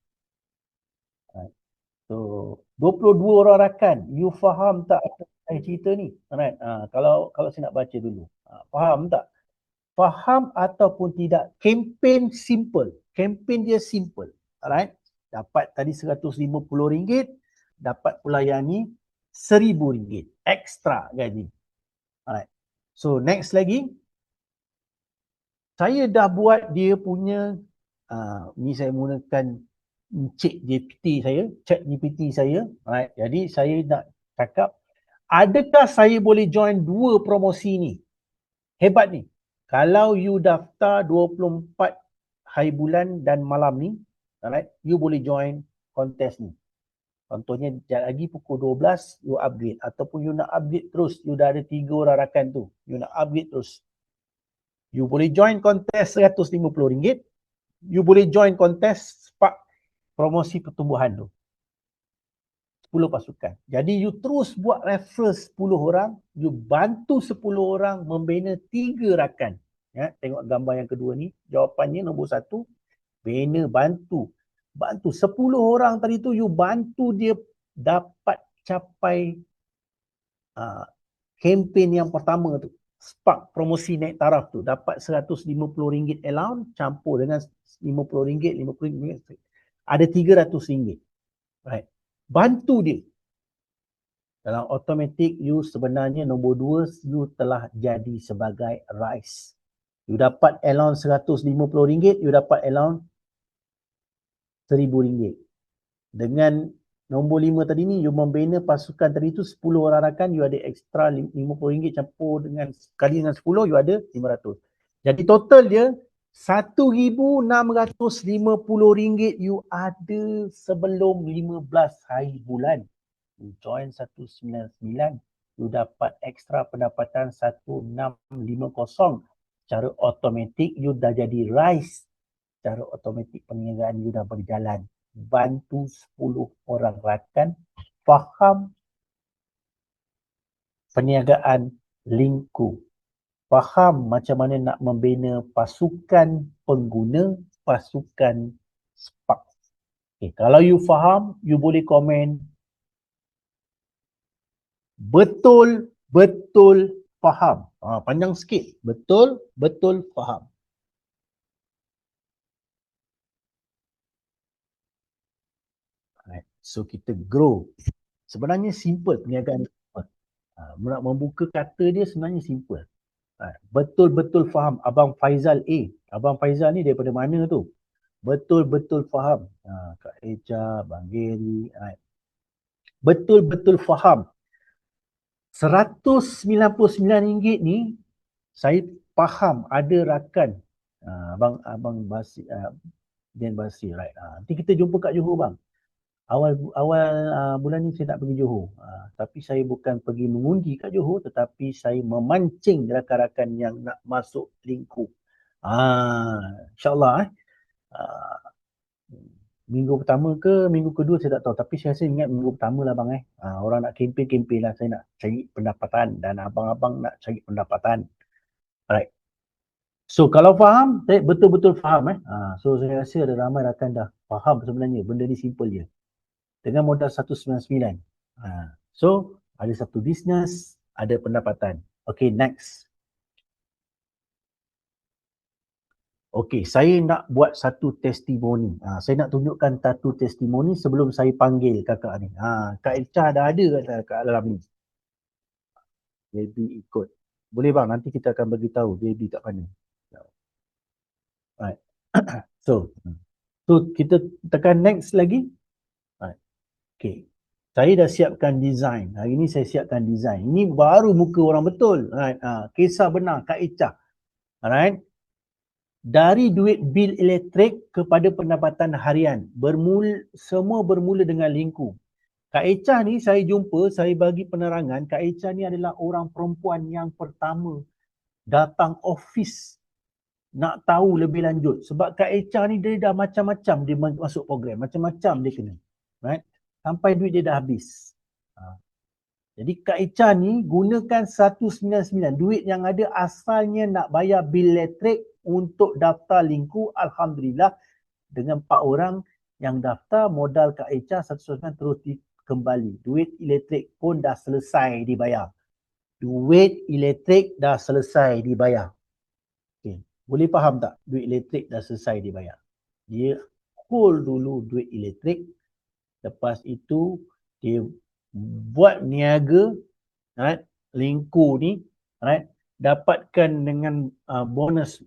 So 22 orang rakan, you faham tak apa saya cerita ni? Alright. Kalau saya nak baca dulu. Faham tak? Faham ataupun tidak, kempen simple. Kempen dia simple. Alright. Dapat tadi RM150, dapat pula yang ni RM1000 ekstra gaji. Alright. So next lagi, saya dah buat dia punya ni saya menggunakan chat GPT saya. Alright. Jadi saya nak cakap, adakah saya boleh join 2 promosi ni? Hebat ni. Kalau you daftar 24 hari bulan dan malam ni, alright, you boleh join kontes ni. Contohnya sekejap lagi pukul 12 you upgrade, ataupun you nak upgrade terus, you dah ada 3 orang rakan tu, you nak upgrade terus. You boleh join kontes RM150. You boleh join kontes Spark promosi pertumbuhan tu. 10 pasukan. Jadi you terus buat referral 10 orang, you bantu 10 orang membina 3 rakan. Ya, tengok gambar yang kedua ni, jawapannya nombor 1, bina, bantu 10 orang tadi tu, you bantu dia dapat capai kempen yang pertama tu. Spark promosi naik taraf tu, dapat RM150 allowance campur dengan RM50, RM50, ada RM300. Right. Bantu dia. Dalam automatic, you sebenarnya nombor 2, you telah jadi sebagai RISE. You dapat allowance RM150, you dapat allowance RM1,000. Dengan nombor 5 tadi ni, you membina pasukan tadi tu 10 orang rakan, you ada extra RM50 campur dengan kali dengan 10, you ada RM500. Jadi total dia RM1,650 you ada sebelum 15 hari bulan. You join 199, you dapat extra pendapatan 1650. Secara automatik you dah jadi RISE. Secara automatik perniagaan you dah berjalan. Bantu 10 orang rakan faham perniagaan Linku. Faham macam mana nak membina pasukan pengguna, pasukan Spark. Okay, kalau you faham, you boleh komen betul faham. Panjang sikit. Betul faham. So kita grow. Sebenarnya simple perniagaan. Nak membuka kata dia sebenarnya simple. Betul-betul faham. Abang Faizal A. Abang Faizal ni daripada mana tu? Betul-betul faham. Kak Echa, Bang Gary. Betul-betul faham. RM199 ni saya faham ada rakan. Abang Basir, Dan Basir, right? Nanti kita jumpa kat Johor bang. Awal bulan ni saya nak pergi Johor. Tapi saya bukan pergi mengundi kat Johor, tetapi saya memancing rakan-rakan yang nak masuk Linku. InsyaAllah minggu pertama ke minggu kedua saya tak tahu. Tapi saya rasa ingat minggu pertama lah bang. Orang nak kempen lah. Saya nak cari pendapatan dan abang-abang nak cari pendapatan. Alright. So kalau faham, saya betul-betul faham. So saya rasa ada ramai rakan dah faham sebenarnya. Benda ni simple je. Dengan modal 199. So, ada satu bisnes, ada pendapatan. Okay, next. Okay, saya nak buat satu testimoni. Saya nak tunjukkan satu testimoni sebelum saya panggil kakak ni. Kak Elcha dah ada kat dalam ni. Baby ikut. Boleh bang, nanti kita akan beritahu baby kat mana. Alright. So kita tekan next lagi. Okay. Saya dah siapkan design. Hari ni saya siapkan design. Ini baru muka orang betul. Alright. Kisah benar Kak Echa. Alright. Dari duit bil elektrik kepada pendapatan harian. Semua bermula dengan Linku. Kak Echa ni saya jumpa, saya bagi penerangan. Kak Echa ni adalah orang perempuan yang pertama datang office nak tahu lebih lanjut. Sebab Kak Echa ni dia dah macam-macam dia masuk program. Macam-macam dia kena. Right? Sampai duit dia dah habis. Jadi Kak Echa ni gunakan 199. Duit yang ada asalnya nak bayar bil elektrik untuk daftar Linku. Alhamdulillah dengan 4 orang yang daftar, modal Kak Echa 199 terus dikembali. Duit elektrik pun dah selesai dibayar. Duit elektrik dah selesai dibayar. Okay. Boleh faham tak? Duit elektrik dah selesai dibayar. Dia hold dulu duit elektrik. Lepas itu, dia buat niaga, right, Linku ni, right, dapatkan dengan bonus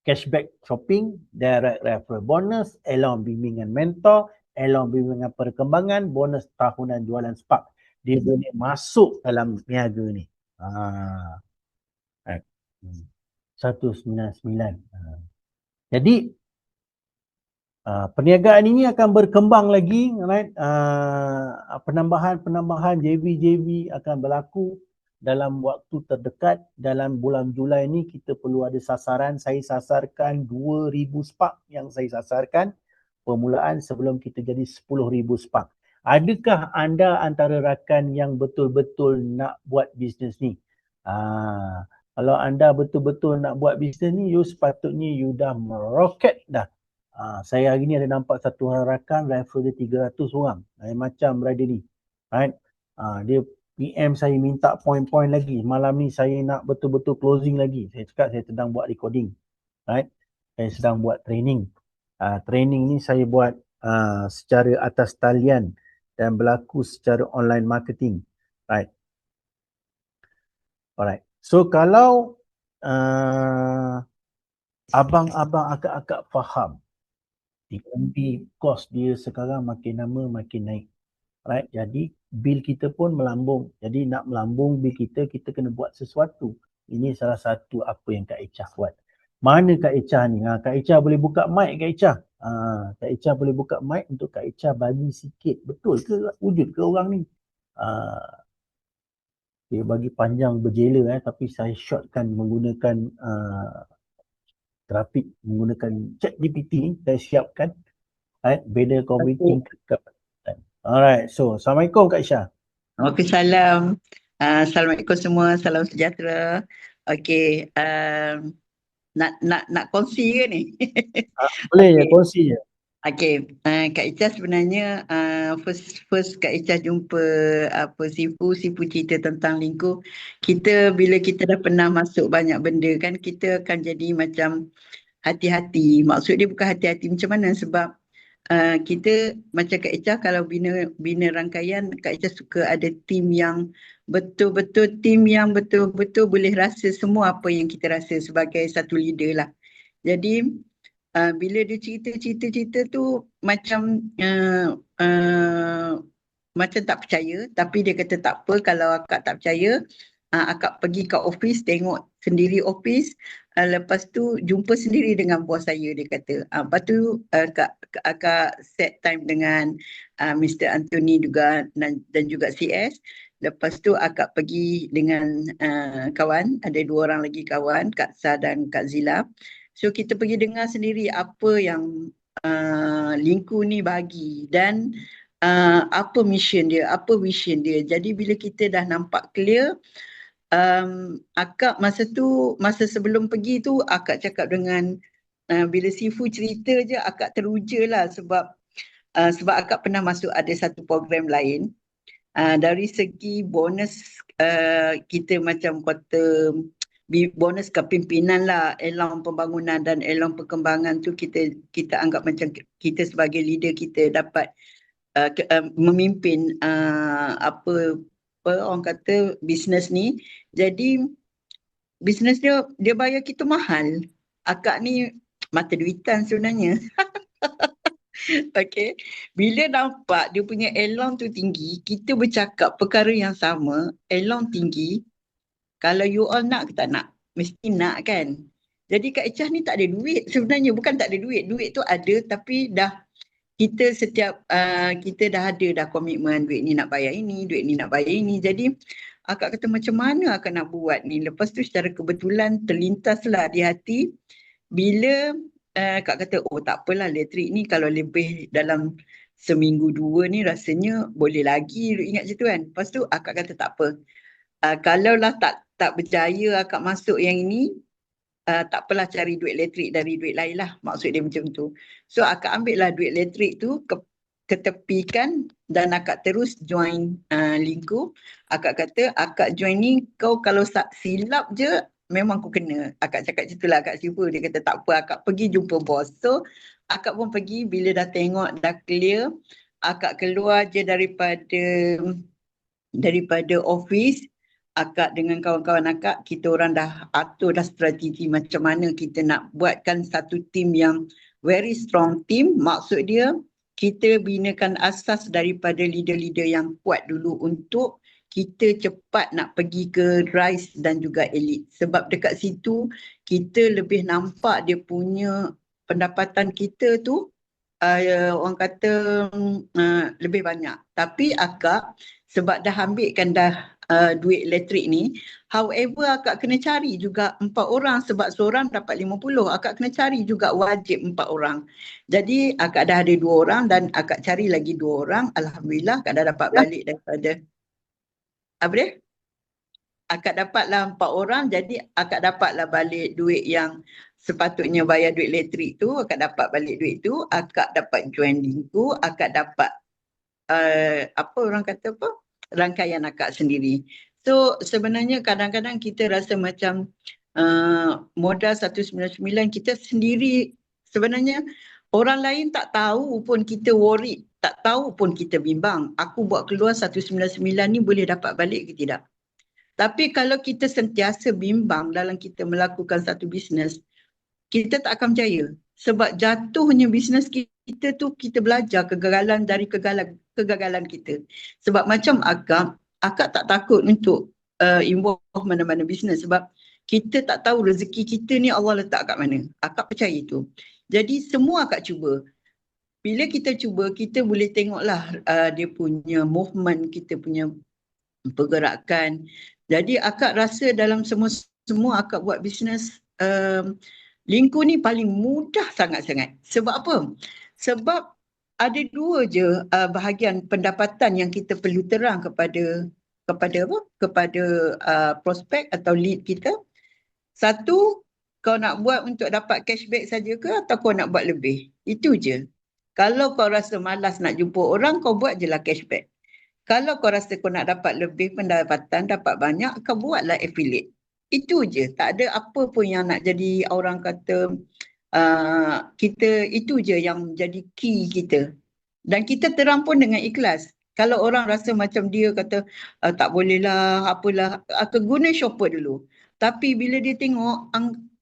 cashback shopping, direct referral bonus, allowance bimbingan mentor, allowance bimbingan perkembangan, bonus tahunan jualan Spark. Dia boleh masuk dalam niaga ni. Right. 199. Jadi, perniagaan ini akan berkembang lagi, right? Penambahan JV akan berlaku dalam waktu terdekat. Dalam bulan Julai ni kita perlu ada sasaran. Saya sasarkan 2,000 Spark yang saya sasarkan permulaan sebelum kita jadi 10,000 Spark. Adakah anda antara rakan yang betul-betul nak buat bisnes ni? Kalau anda betul-betul nak buat bisnes ni, you sepatutnya you dah meroket dah. Saya hari ni ada nampak satu orang rakan, refer dia 300 orang. Macam berada ni. Right? Dia PM saya minta point-point lagi. Malam ni saya nak betul-betul closing lagi. Saya cakap saya sedang buat recording. Right? Saya sedang buat training. Training ni saya buat secara atas talian dan berlaku secara online marketing. Right? Alright. So kalau abang-abang agak-agak faham, TNB kos dia sekarang makin lama makin naik. Right? Jadi bil kita pun melambung. Jadi nak melambung bil kita, kita kena buat sesuatu. Ini salah satu apa yang Kak Echah buat. Mana Kak Echah ni? Kak Echah boleh buka mic Kak Echah? Kak Echah boleh buka mic untuk Kak Echah bagi sikit. Betul ke wujud ke orang ni? Dia bagi panjang berjela tapi saya shortkan menggunakan grafik, menggunakan ChatGPT ni saya siapkan. Beda computing. Alright, so Assalamualaikum Kak Echah.
Okey, salam. Assalamualaikum semua, salam sejahtera. Okey, nak kongsi ke ni?
Boleh je, kongsi je.
Okey, Kak Echah sebenarnya first Kak Echah jumpa Sifu cerita tentang Lingku. Bila kita dah pernah masuk banyak benda kan, kita akan jadi macam hati-hati. Maksud dia bukan hati-hati macam mana, sebab kita macam Kak Echah kalau bina rangkaian, Kak Echah suka ada tim yang betul-betul boleh rasa semua apa yang kita rasa sebagai satu leader lah. Jadi bila dia cerita tu macam macam tak percaya, tapi dia kata tak apa, kalau akak tak percaya, akak pergi ke office, tengok sendiri office, lepas tu jumpa sendiri dengan bos saya, dia kata. Lepas tu akak set time dengan Mr. Anthony juga dan juga CS. Lepas tu akak pergi dengan kawan, ada 2 orang lagi kawan, Kak Sa dan Kak Zila. So kita pergi dengar sendiri apa yang Lingku ni bagi dan apa mission dia, apa vision dia. Jadi bila kita dah nampak clear, akak masa sebelum pergi tu akak cakap dengan bila Sifu cerita je akak teruja lah, sebab akak pernah masuk ada satu program lain. Dari segi bonus kita macam kata bonus kepimpinan lah, elang pembangunan dan elang perkembangan tu kita anggap macam kita sebagai leader kita dapat memimpin apa orang kata bisnes ni. Jadi bisnes dia bayar kita mahal. Akak ni mata duitan sebenarnya. Okay. Bila nampak dia punya elang tu tinggi, kita bercakap perkara yang sama, elang tinggi, kalau you all nak ke tak nak? Mesti nak kan? Jadi Kak Echah ni tak ada duit sebenarnya. Bukan tak ada duit. Duit tu ada tapi dah kita kita dah ada dah komitmen, duit ni nak bayar ini, duit ni nak bayar ini. Jadi akak kata macam mana akak nak buat ni? Lepas tu secara kebetulan terlintaslah di hati bila Kak kata, oh tak apalah, elektrik ni kalau lebih dalam seminggu 2 ni rasanya boleh lagi, ingat macam tu kan. Lepas tu akak kata tak apa. Kalaulah tak berjaya akak masuk yang ini, tak apalah, cari duit elektrik dari duit lain lah. Maksud dia macam tu. So akak ambil lah duit elektrik tu ketepikan dan akak terus join Lingku. Akak kata akak join ni kau kalau silap je memang kau kena. Akak cakap macam itulah Kak Sifu. Dia kata tak apa, akak pergi jumpa bos. So akak pun pergi, bila dah tengok dah clear, akak keluar je daripada office. Akak dengan kawan-kawan akak, kita orang dah atur dah strategi macam mana kita nak buatkan satu team yang very strong team. Maksud dia, kita binakan asas daripada leader-leader yang kuat dulu untuk kita cepat nak pergi ke rise dan juga elite. Sebab dekat situ, kita lebih nampak dia punya pendapatan kita tu orang kata lebih banyak. Tapi akak sebab dah ambilkan dah duit elektrik ni, however akak kena cari juga 4 orang sebab seorang dapat 50. Akak kena cari juga wajib 4 orang. Jadi akak dah ada 2 orang dan akak cari lagi 2 orang. Alhamdulillah akak dah dapat balik daripada apa dia? Akak dapatlah 4 orang, jadi akak dapatlah balik duit yang sepatutnya bayar duit elektrik tu. Akak dapat balik duit tu, akak dapat join Lingku, akak dapat apa orang kata apa? rangkaian akak sendiri. So sebenarnya kadang-kadang kita rasa macam modal 199 kita sendiri, sebenarnya orang lain tak tahu pun kita worried, tak tahu pun kita bimbang. Aku buat keluar 199 ni boleh dapat balik ke tidak? Tapi kalau kita sentiasa bimbang dalam kita melakukan satu bisnes, kita tak akan berjaya. Sebab jatuhnya bisnes kita tu, kita belajar kegagalan dari kegagalan kita. Sebab macam akak tak takut untuk involve mana-mana bisnes sebab kita tak tahu rezeki kita ni Allah letak kat mana. Akak percaya itu. Jadi semua akak cuba. Bila kita cuba, kita boleh tengoklah dia punya movement, kita punya pergerakan. Jadi akak rasa dalam semua akak buat bisnes, Lingku ni paling mudah sangat-sangat. Sebab apa? Sebab ada dua je bahagian pendapatan yang kita perlu terang kepada prospek atau lead kita. Satu, kau nak buat untuk dapat cashback saja ke atau kau nak buat lebih? Itu je. Kalau kau rasa malas nak jumpa orang, kau buat je lah cashback. Kalau kau rasa kau nak dapat lebih pendapatan, dapat banyak, kau buatlah affiliate. Itu je. Tak ada apa pun yang nak jadi orang kata kita, itu je yang jadi key kita. Dan kita terang pun dengan ikhlas. Kalau orang rasa macam dia kata tak boleh lah, apalah, guna shopper dulu. Tapi bila dia tengok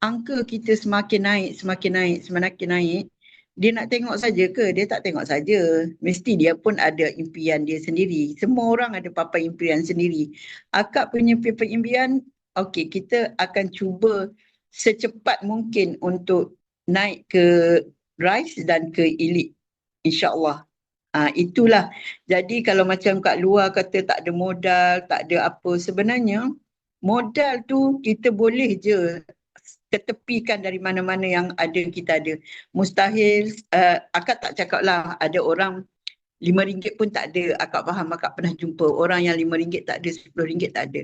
angka kita semakin naik, dia nak tengok saja ke? Dia tak tengok saja. Mesti dia pun ada impian dia sendiri. Semua orang ada papan impian sendiri. Akak punya papan impian, okey, kita akan cuba secepat mungkin untuk naik ke rise dan ke elite. InsyaAllah. Itulah. Jadi kalau macam kat luar kata tak ada modal, tak ada apa. Sebenarnya modal tu kita boleh je ketepikan dari mana-mana yang ada kita ada. Mustahil, akak tak cakap lah ada orang RM5 pun tak ada. Akak faham, akak pernah jumpa orang yang RM5 tak ada, RM10 tak ada.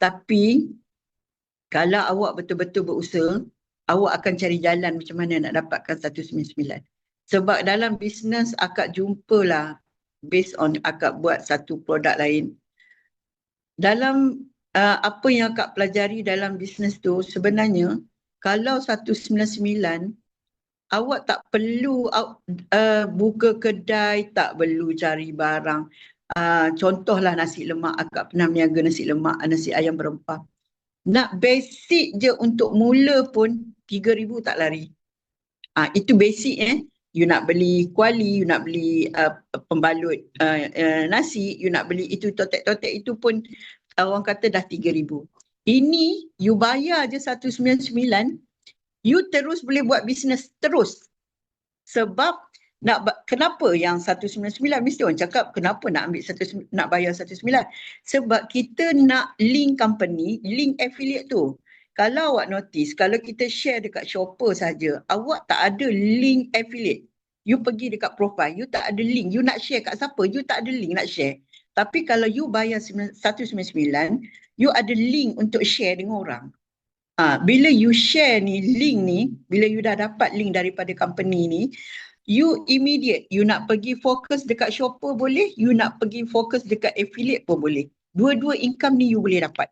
Tapi kalau awak betul-betul berusaha, awak akan cari jalan macam mana nak dapatkan 199. Sebab dalam bisnes akak jumpalah based on akak buat satu produk lain. Dalam apa yang akak pelajari dalam bisnes tu, sebenarnya kalau 199, awak tak perlu buka kedai, tak perlu cari barang. Contohlah nasi lemak, akak pernah meniaga nasi lemak, nasi ayam berempah. Nak basic je untuk mula pun 3,000 tak lari. Itu basic You nak beli kuali, you nak beli pembalut nasi, you nak beli itu totek-totek itu pun orang kata dah 3,000. Ini you bayar je 199, you terus boleh buat bisnes terus. Sebab kenapa yang 199 mesti orang cakap kenapa nak bayar 199? Sebab kita nak link company, link affiliate tu. Kalau awak notice, kalau kita share dekat shopper saja, awak tak ada link affiliate. You pergi dekat profile, you tak ada link. You nak share kat siapa? You tak ada link nak share. Tapi kalau you bayar 199, you ada link untuk share dengan orang. Bila you share ni, link ni, bila you dah dapat link daripada company ni, you immediate, you nak pergi fokus dekat shopper boleh, you nak pergi fokus dekat affiliate pun boleh. Dua-dua income ni you boleh dapat.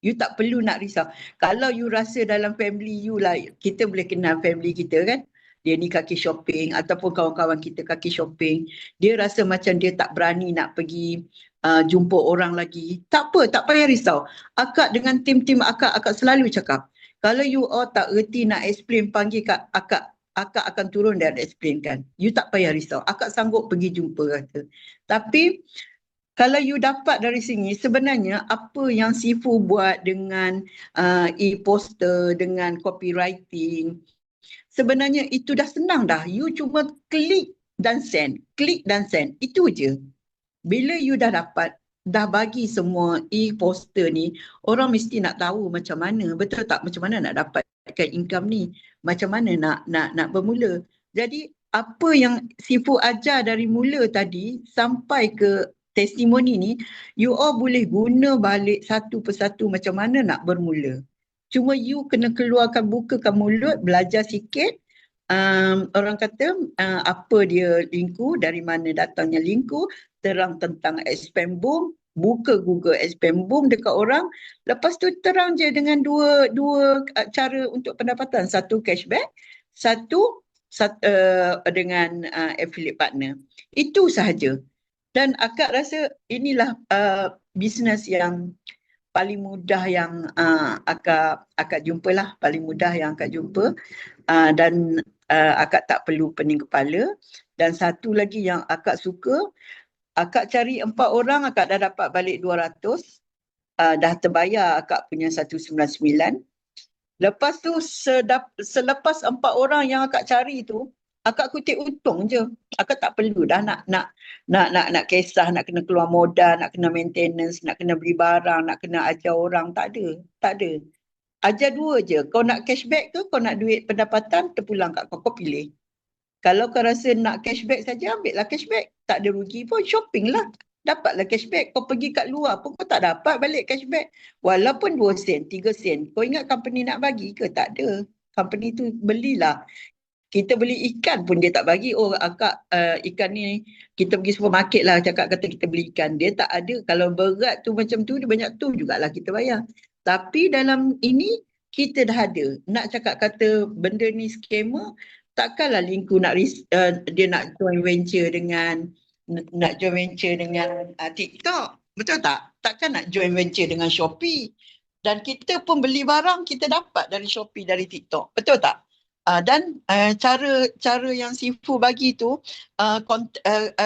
You tak perlu nak risau. Kalau you rasa dalam family you lah, kita boleh kenal family kita kan, dia ni kaki shopping ataupun kawan-kawan kita kaki shopping, dia rasa macam dia tak berani nak pergi jumpa orang lagi. Tak apa, tak payah risau. Akak dengan tim-tim akak selalu cakap, kalau you all tak reti nak explain, panggil akak akan turun dan explainkan. You tak payah risau. Akak sanggup pergi jumpa kata. Tapi kalau you dapat dari sini, sebenarnya apa yang Sifu buat dengan e-poster, dengan copywriting, sebenarnya itu dah senang dah. You cuma klik dan send. Klik dan send. Itu je. Bila you dah dapat, dah bagi semua e-poster ni, orang mesti nak tahu macam mana. Betul tak? Macam mana nak dapatkan income ni? Macam mana nak bermula? Jadi apa yang Sifu ajar dari mula tadi sampai ke testimoni ni, you all boleh guna balik satu persatu macam mana nak bermula. Cuma you kena keluarkan, bukakan mulut, belajar sikit. Orang kata apa dia linku, dari mana datangnya linku, terang tentang spam boom, buka Google spam boom dekat orang, lepas tu terang je dengan dua cara untuk pendapatan, satu cashback, satu dengan affiliate partner. Itu sahaja. Dan akak rasa inilah bisnes yang paling mudah yang akak jumpalah, paling mudah yang akak jumpa, dan akak tak perlu pening kepala. Dan satu lagi yang akak suka, akak cari 4 orang, akak dah dapat balik 200. Dah terbayar akak punya 199. Lepas tu selepas 4 orang yang akak cari tu, akak kutip untung je. Akak tak perlu dah nak kisah, nak kena keluar modal, nak kena maintenance, nak kena beli barang, nak kena ajar orang. Tak ada. Ajar 2 je. Kau nak cashback ke, kau nak duit pendapatan, terpulang kat kau pilih. Kalau kau rasa nak cashback saja, ambil lah cashback. Tak ada rugi pun, shopping lah. Dapatlah cashback. Kau pergi kat luar pun kau tak dapat balik cashback. Walaupun 2 sen, 3 sen. Kau ingat company nak bagi ke? Tak ada. Company tu belilah. Kita beli ikan pun dia tak bagi. Oh akak ikan ni kita pergi supermarket lah, cakap kata kita beli ikan. Dia tak ada. Kalau berat tu macam tu, dia banyak tu jugalah kita bayar. Tapi dalam ini kita dah ada. Nak cakap kata benda ni scammer, takkanlah Linku nak dia nak join venture dengan TikTok. Betul tak? Takkan nak join venture dengan Shopee. Dan kita pun beli barang kita dapat dari Shopee, dari TikTok. Betul tak? Dan cara yang Sifu bagi tu,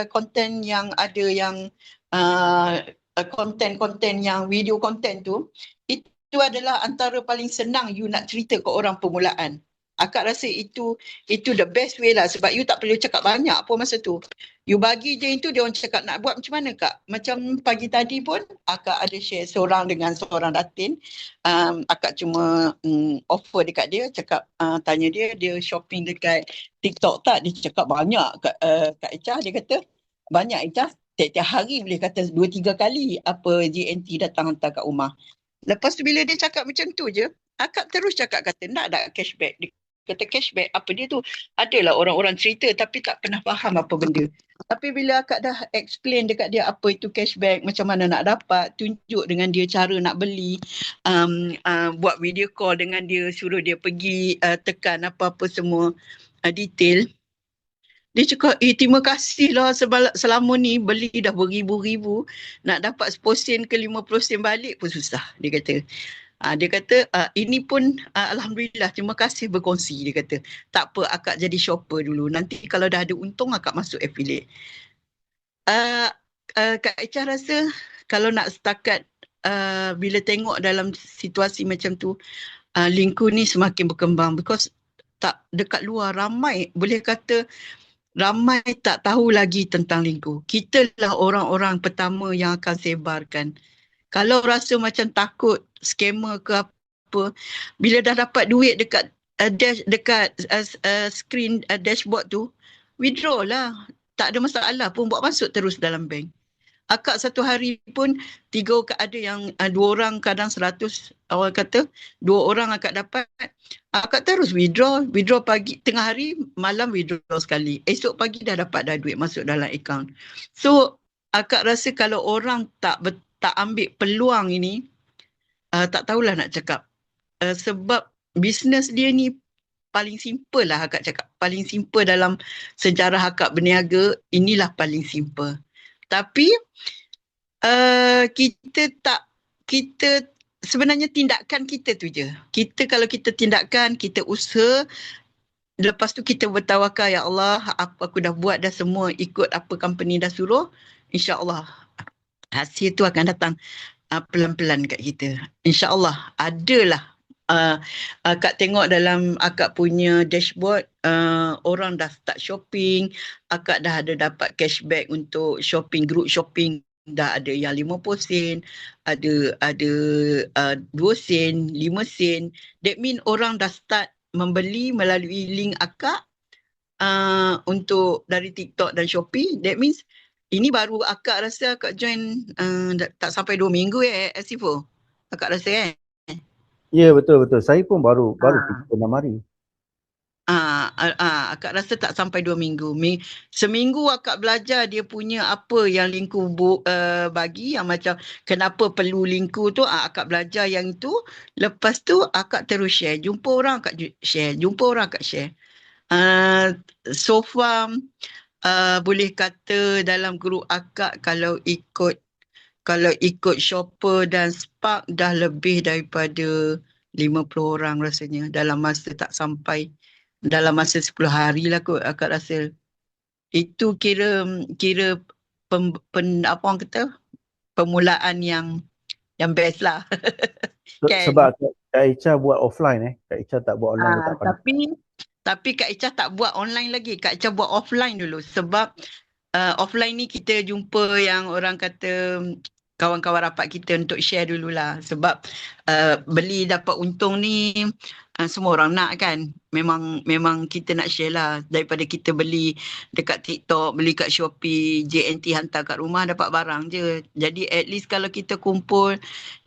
konten yang ada yang konten yang video konten tu, itu adalah antara paling senang you nak cerita ke orang permulaan. Akak rasa itu the best way lah, sebab you tak perlu cakap banyak pun masa tu. You bagi je itu, dia orang cakap nak buat macam mana kak? Macam pagi tadi pun akak ada share seorang dengan seorang datin. Akak cuma offer dekat dia, cakap tanya dia shopping dekat TikTok tak? Dia cakap banyak Kak Echah. Dia kata banyak Echah, tiap-tiap hari boleh kata 2-3 kali apa JNT datang hantar kat rumah. Lepas tu bila dia cakap macam tu je, akak terus cakap kata nak ada cashback. Dia kata cashback apa dia tu? Adalah orang-orang cerita tapi tak pernah faham apa benda. Tapi bila akak dah explain dekat dia apa itu cashback, macam mana nak dapat, tunjuk dengan dia cara nak beli, buat video call dengan dia, suruh dia pergi tekan apa-apa semua detail. Dia cakap, terima kasih lah selama ni beli dah beribu-ribu, nak dapat 10 sen ke 50 sen balik pun susah, dia kata. Dia kata, ini pun Alhamdulillah, terima kasih berkongsi, dia kata. Tak apa, akak jadi shopper dulu. Nanti kalau dah ada untung, akak masuk affiliate. Kak Echah rasa, kalau nak setakat, bila tengok dalam situasi macam tu, Linku ni semakin berkembang, because tak dekat luar ramai, boleh kata, ramai tak tahu lagi tentang Linku. Kita lah orang-orang pertama yang akan sebarkan. Kalau rasa macam takut scammer ke apa, bila dah dapat duit dekat screen dashboard tu, withdraw lah. Tak ada masalah pun, buat masuk terus dalam bank. Akak satu hari pun 3 ada yang 2 orang kadang 100, awal kata 2 orang akak dapat, akak terus withdraw pagi, tengah hari, malam withdraw sekali, esok pagi dah dapat dah duit masuk dalam account. So akak rasa kalau orang tak ambil peluang ini, tak tahulah nak cakap, sebab bisnes dia ni paling simple lah akak cakap, paling simple dalam sejarah akak berniaga, inilah paling simple. Tapi kita sebenarnya tindakan kita tu je. Kalau kita tindakan, kita usaha, lepas tu kita bertawakal, ya Allah, apa aku dah buat dah semua ikut apa company dah suruh, insya-Allah hasil tu akan datang pelan-pelan kat kita. Insya-Allah adalah. Akak tengok dalam akak punya dashboard, orang dah start shopping, akak dah ada dapat cashback untuk shopping, group shopping, dah ada yang 50 sen, ada 2 sen, 5 sen. That mean orang dah start membeli melalui link akak untuk dari TikTok dan Shopee. That means ini baru akak rasa akak join tak sampai 2 minggu Sifu. Akak rasa kan?
Ya, betul. Saya pun baru 6 hari.
Akak rasa tak sampai 2 minggu. Seminggu akak belajar dia punya apa yang Lingku bagi, yang macam kenapa perlu Lingku tu, akak belajar yang itu. Lepas tu akak terus share. Jumpa orang akak share. Jumpa orang akak share. So far, boleh kata dalam grup akak kalau ikut Shopper dan Spark dah lebih daripada 50 orang rasanya dalam masa tak sampai, dalam masa 10 hari lah kot akak rasa. Itu kira apa orang kata, permulaan yang best lah. Kan?
Sebab Kak Echa buat offline Kak Echa tak buat online ke tak pandai.
Tapi Kak Echa tak buat online lagi. Kak Echa buat offline dulu sebab offline ni kita jumpa yang orang kata kawan-kawan rapat kita untuk share dululah. Sebab beli dapat untung ni semua orang nak kan. Memang kita nak share lah. Daripada kita beli dekat TikTok, beli kat Shopee, JNT hantar kat rumah dapat barang je. Jadi at least kalau kita kumpul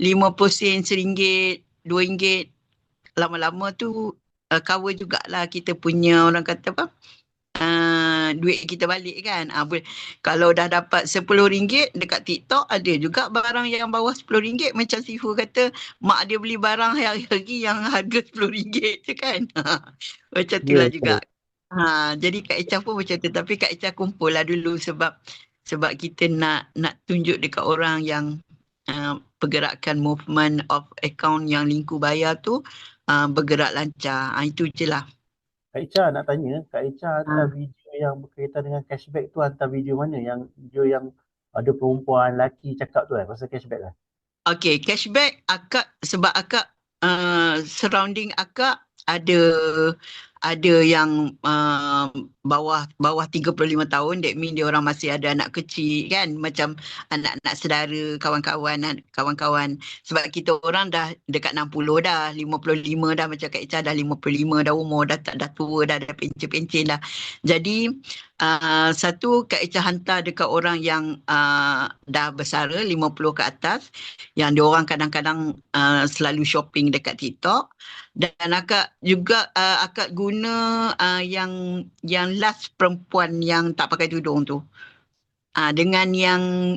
50 sen, RM1, RM2, lama-lama tu cover jugalah kita punya orang kata apa, duit kita balik kan. Kalau dah dapat RM10 dekat TikTok, ada juga barang yang bawah RM10. Macam Sifu kata, mak dia beli barang hari-hari yang harga RM10 tu kan. Macam tu lah juga. Jadi Kak Echa pun macam tu. Tapi Kak Echa kumpul lah dulu sebab kita nak tunjuk dekat orang yang pergerakan movement of account yang Lingku bayar tu bergerak lancar. Itu je lah.
Kak Echa nak tanya, Kak Echa hantar video yang berkaitan dengan cashback tu, hantar video mana? Yang video yang ada perempuan, lelaki cakap tu pasal cashback lah.
Okay, cashback sebab akak surrounding akak ada yang bawah 35 tahun. That mean dia orang masih ada anak kecil kan, macam anak-anak saudara, kawan-kawan. Sebab kita orang dah dekat 60 dah, 55 dah, macam Kak Echa dah 55 dah umur, dah tua dah pencen-pencen lah. Jadi satu Kak Echa hantar dekat orang yang dah bersara, 50 ke atas, yang dia orang kadang-kadang selalu shopping dekat TikTok. Dan akak juga akak guna yang last perempuan yang tak pakai tudung tu. Dengan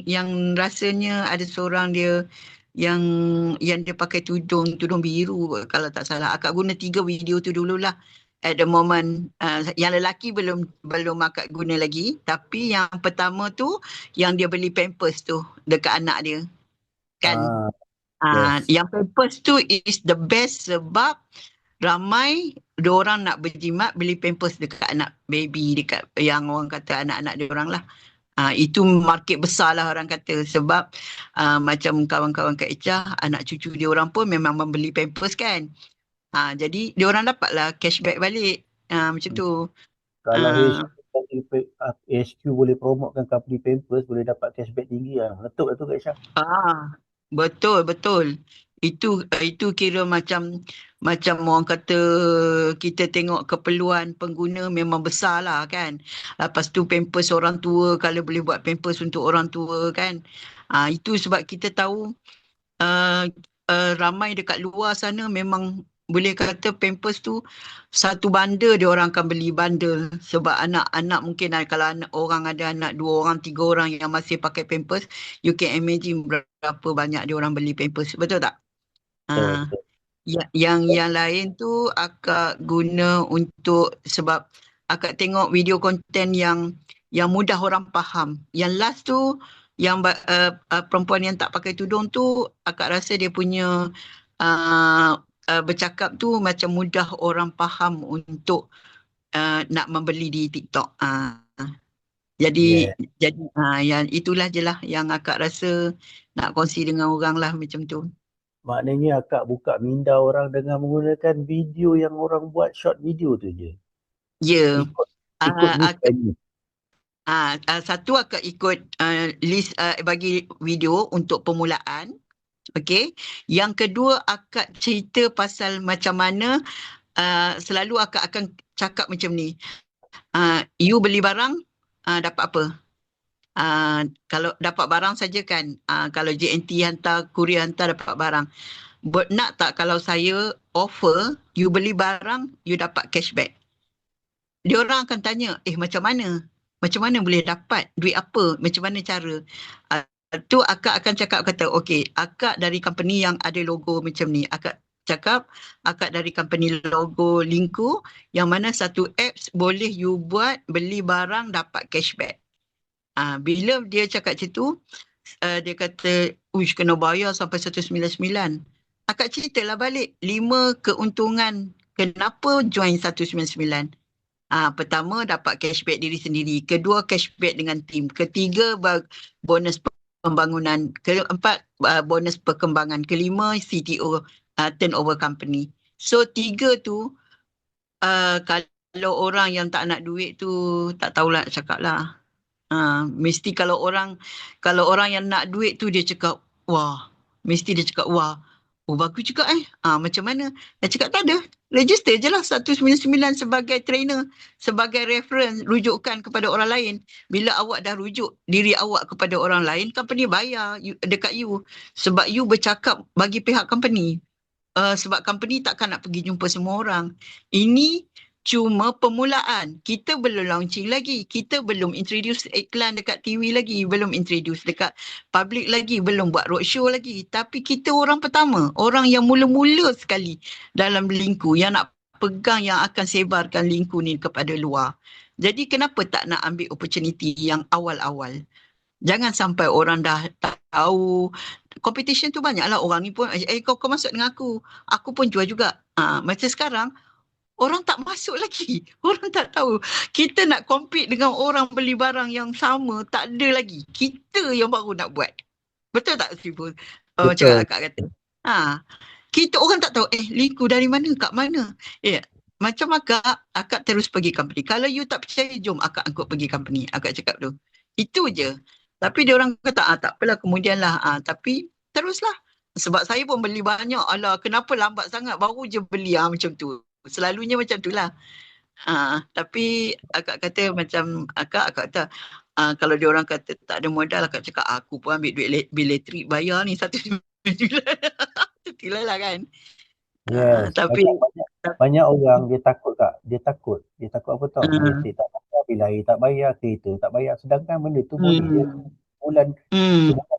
yang rasanya ada seorang dia yang dia pakai tudung biru kalau tak salah. Akak guna 3 video tu dululah. At the moment, yang lelaki belum akak guna lagi. Tapi yang pertama tu, yang dia beli Pampers tu dekat anak dia. Kan?
Yes.
Yang Pampers tu is the best sebab ramai diorang nak berjimat beli Pampers dekat anak baby, dekat yang orang kata anak-anak diorang lah. Itu market besar lah orang kata sebab macam kawan-kawan Kak Echa, anak cucu diorang pun memang membeli Pampers kan. Jadi diorang dapatlah cashback balik. Macam tu.
Kalau HQ boleh promotekan company Pampers, boleh dapat cashback tinggi lah. Betul lah tu Kak Echa.
Betul. Itu kira macam orang kata kita tengok keperluan pengguna memang besar lah kan. Lepas tu Pampers orang tua, kalau boleh buat Pampers untuk orang tua kan. Itu sebab kita tahu ramai dekat luar sana memang boleh kata Pampers tu satu bundle dia orang akan beli bundle. Sebab anak-anak mungkin kalau orang ada anak 2 orang, 3 orang yang masih pakai Pampers, you can imagine berapa banyak dia orang beli Pampers. Betul tak? Yang lain tu akak guna untuk sebab akak tengok video konten yang mudah orang faham. Yang last tu yang perempuan yang tak pakai tudung tu, akak rasa dia punya bercakap tu macam mudah orang faham untuk nak membeli di TikTok. Jadi yang itulah je lah yang akak rasa nak kongsi dengan orang lah macam tu.
Maknanya akak buka minda orang dengan menggunakan video yang orang buat short video tu je.
Ya.
Ikut
Satu akak ikut list bagi video untuk permulaan. Okay. Yang kedua akak cerita pasal macam mana selalu akak akan cakap macam ni. You beli barang dapat apa? Kalau dapat barang saja kan, kalau JNT hantar, kurier hantar dapat barang. Nak tak kalau saya offer, you beli barang, you dapat cashback. dia orang akan tanya, macam mana? Macam mana boleh dapat? Duit apa? Macam mana cara? Tu akak akan cakap kata, okey, akak dari company yang ada logo macam ni. Akak cakap, akak dari company logo Linku, yang mana satu apps boleh you buat beli barang dapat cashback. Bila dia cakap macam tu, dia kata, uish kena bayar sampai 199. Akak ceritalah balik 5 keuntungan kenapa join 199. Pertama, dapat cashback diri sendiri. Kedua, cashback dengan tim. Ketiga, bonus pembangunan. Keempat, bonus perkembangan. Kelima, CTO, turnover company. So, 3 tu, kalau orang yang tak nak duit tu, tak tahulah nak cakap lah. Mesti kalau orang yang nak duit tu dia cakap, wah, mesti dia cakap, wah, bagus juga macam mana? Dia cakap tak ada. Register je lah 199 sebagai trainer, sebagai reference, rujukan kepada orang lain. Bila awak dah rujuk diri awak kepada orang lain, company bayar dekat you. Sebab you bercakap bagi pihak company. Sebab company takkan nak pergi jumpa semua orang. Ini cuma permulaan. Kita belum launching lagi. Kita belum introduce iklan dekat TV lagi. Belum introduce dekat public lagi. Belum buat roadshow lagi. Tapi kita orang pertama. Orang yang mula-mula sekali dalam Linku. Yang nak pegang, yang akan sebarkan Linku ni kepada luar. Jadi kenapa tak nak ambil opportunity yang awal-awal? Jangan sampai orang dah tahu. Competition tu banyak lah. Orang ni pun, kau masuk dengan aku. Aku pun jual juga. Macam sekarang, orang tak masuk lagi. Orang tak tahu. Kita nak compete dengan orang beli barang yang sama, tak ada lagi. Kita yang baru nak buat. Betul tak, Siful? Macam akak kata. Kita orang tak tahu, Linku dari mana, kat mana. Macam akak terus pergi company. Kalau you tak percaya, jom akak angkut pergi company. Akak cakap tu. Itu je. Tapi dia orang kata, tak apalah, kemudian lah. Tapi teruslah. Sebab saya pun beli banyak. Alah, kenapa lambat sangat? Baru je beli macam tu. Selalunya macam tu lah. Tapi akak kata macam akak kata kalau dia orang kata tak ada modal, akak cakap aku pun ambil duit bil elektrik bayar ni 199. Itulah lah kan.
Yes.
Tapi
banyak orang dia takut Kak. Dia takut apa tau? Elektrik tak bayar, bil air tak bayar, kereta tak bayar. Sedangkan benda tu boleh dia sebulan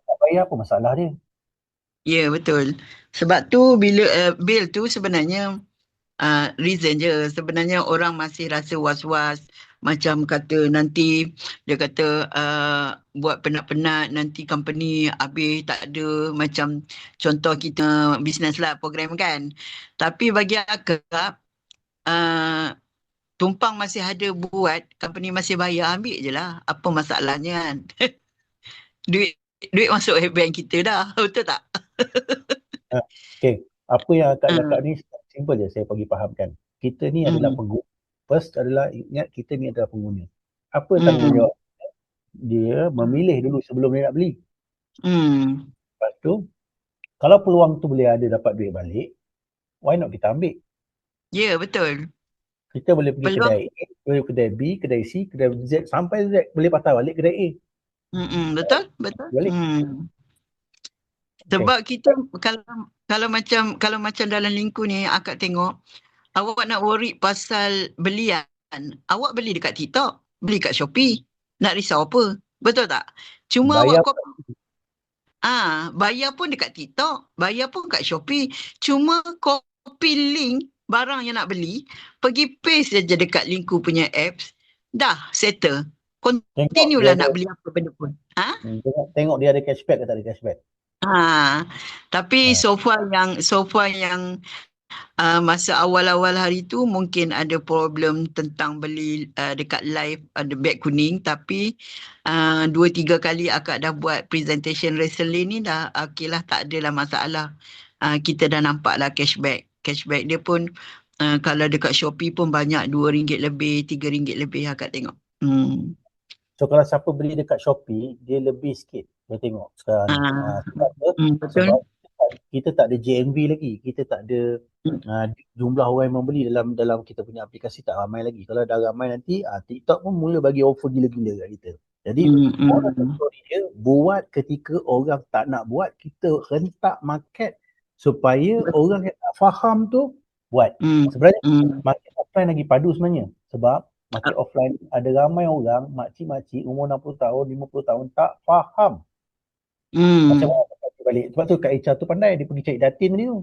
tak bayar apa masalah dia.
Ya, betul. Sebab tu bila bil tu sebenarnya reason je. Sebenarnya orang masih rasa was-was. Macam kata nanti, dia kata buat penat-penat, nanti company habis tak ada. Macam contoh kita business lah program kan. Tapi bagi akak, tumpang masih ada buat, company masih bayar, ambil je lah. Apa masalahnya kan? Duit masuk bank kita dah. Betul tak?
Okay. Apa yang akak cakap ni simple je saya bagi fahamkan. Kita ni adalah pengguna. First adalah ingat kita ni adalah pengguna. Apa tanggungjawab dia memilih dulu sebelum dia nak beli. Lepas tu, kalau peluang tu boleh ada dapat duit balik, why not kita ambil?
Ya, betul.
Kita boleh pergi kedai A, boleh kedai B, kedai C, kedai Z, sampai Z boleh patah balik kedai A.
Betul. Sebab kita kalau macam dalam Linku ni akak tengok, awak nak worry pasal belian, awak beli dekat TikTok, beli kat Shopee, nak risau apa? Betul tak? Cuma bayar awak bayar pun dekat TikTok, bayar pun kat Shopee. Cuma copy link barang yang nak beli, pergi paste saja dekat Linku punya apps, dah settle. Continue lah nak beli apa benda pun.
Tengok dia ada cashback ke tak ada cashback.
Tapi so far yang masa awal-awal hari tu mungkin ada problem tentang beli dekat live ada beg kuning, tapi 2-3 kali akak dah buat presentation recently ni dah okey lah, tak adalah masalah. Kita dah nampak lah cashback dia pun kalau dekat Shopee pun banyak RM2 lebih, RM3 lebih akak tengok.
So kalau siapa beli dekat Shopee, dia lebih sikit. Saya tengok sekarang ni. Sebab kita tak ada JMV lagi. Kita tak ada jumlah orang yang membeli dalam kita punya aplikasi tak ramai lagi. Kalau dah ramai nanti, TikTok pun mula bagi offer gila-gila kat kita. Jadi, orang story dia buat ketika orang tak nak buat, kita rentak market supaya orang yang tak faham tu buat. Sebenarnya, market offline lagi padu sebenarnya. Sebab market offline ada ramai orang, makcik-makcik umur 60 tahun, 50 tahun tak faham macam mana nak bagi balik. Sebab tu Kak Echa tu pandai, dia pergi cari datin tadi tu.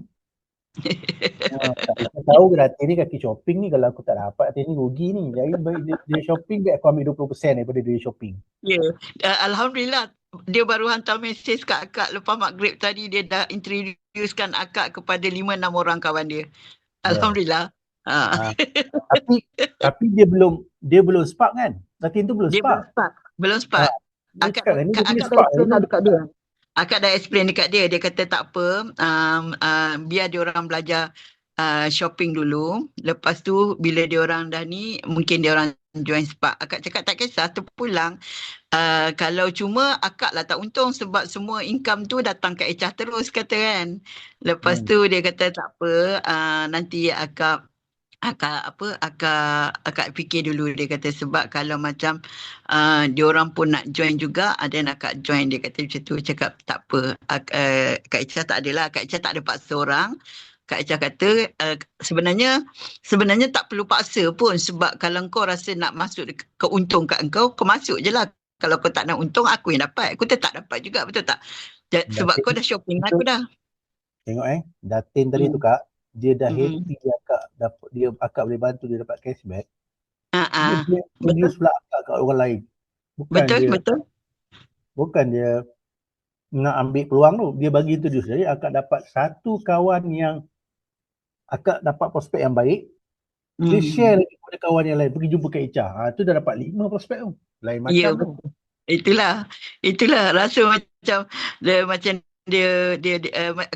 Kak Echa tahu datin ni kaki shopping ni, kalau aku tak dapat datin ni rugi ni. Jadi dia shopping, baik aku ambil 20% daripada dia shopping.
Ya, Alhamdulillah dia baru hantar mesej kat akak lepas maghrib tadi, dia dah introducekan akak kepada 5-6 orang kawan dia. Alhamdulillah.
Tapi dia belum spark kan? Datin tu belum
Dia
spark.
belum spark.
Akak dah
explain dekat dia. Akak dah explain dekat dia. Dia kata tak apa, biar dia orang belajar shopping dulu. Lepas tu bila dia orang dah ni, mungkin dia orang join spark. Akak cakap tak kisah, terpulang. Kalau cuma akak lah tak untung sebab semua income tu datang kat Echa terus, kata kan. Lepas tu dia kata tak apa, nanti akak fikir dulu, dia kata, sebab kalau macam dia orang pun nak join juga, ada nak akak join, dia kata macam tu. Cakap tak apa, Kak Echa tak adalah, Kak Echa tak ada paksa orang. Kak Echa kata sebenarnya tak perlu paksa pun, sebab kalau kau rasa nak masuk ke untung kat kau masuk je lah. Kalau kau tak nak untung, aku yang dapat, aku tak dapat juga, betul tak? Sebab kau dah shopping, aku dah.
Tengok datin tadi tu Kak, dia dah happy akak boleh bantu dia dapat cashback. Dia introduce pula akak kat orang lain. Bukan dia nak ambil peluang tu, dia bagi introduce. Jadi akak dapat satu kawan yang akak dapat prospek yang baik, dia share lagi kepada kawan yang lain, pergi jumpa Kak Echa. Tu dah dapat 5 prospek tu. Lain macam tu.
Itulah rasa macam dia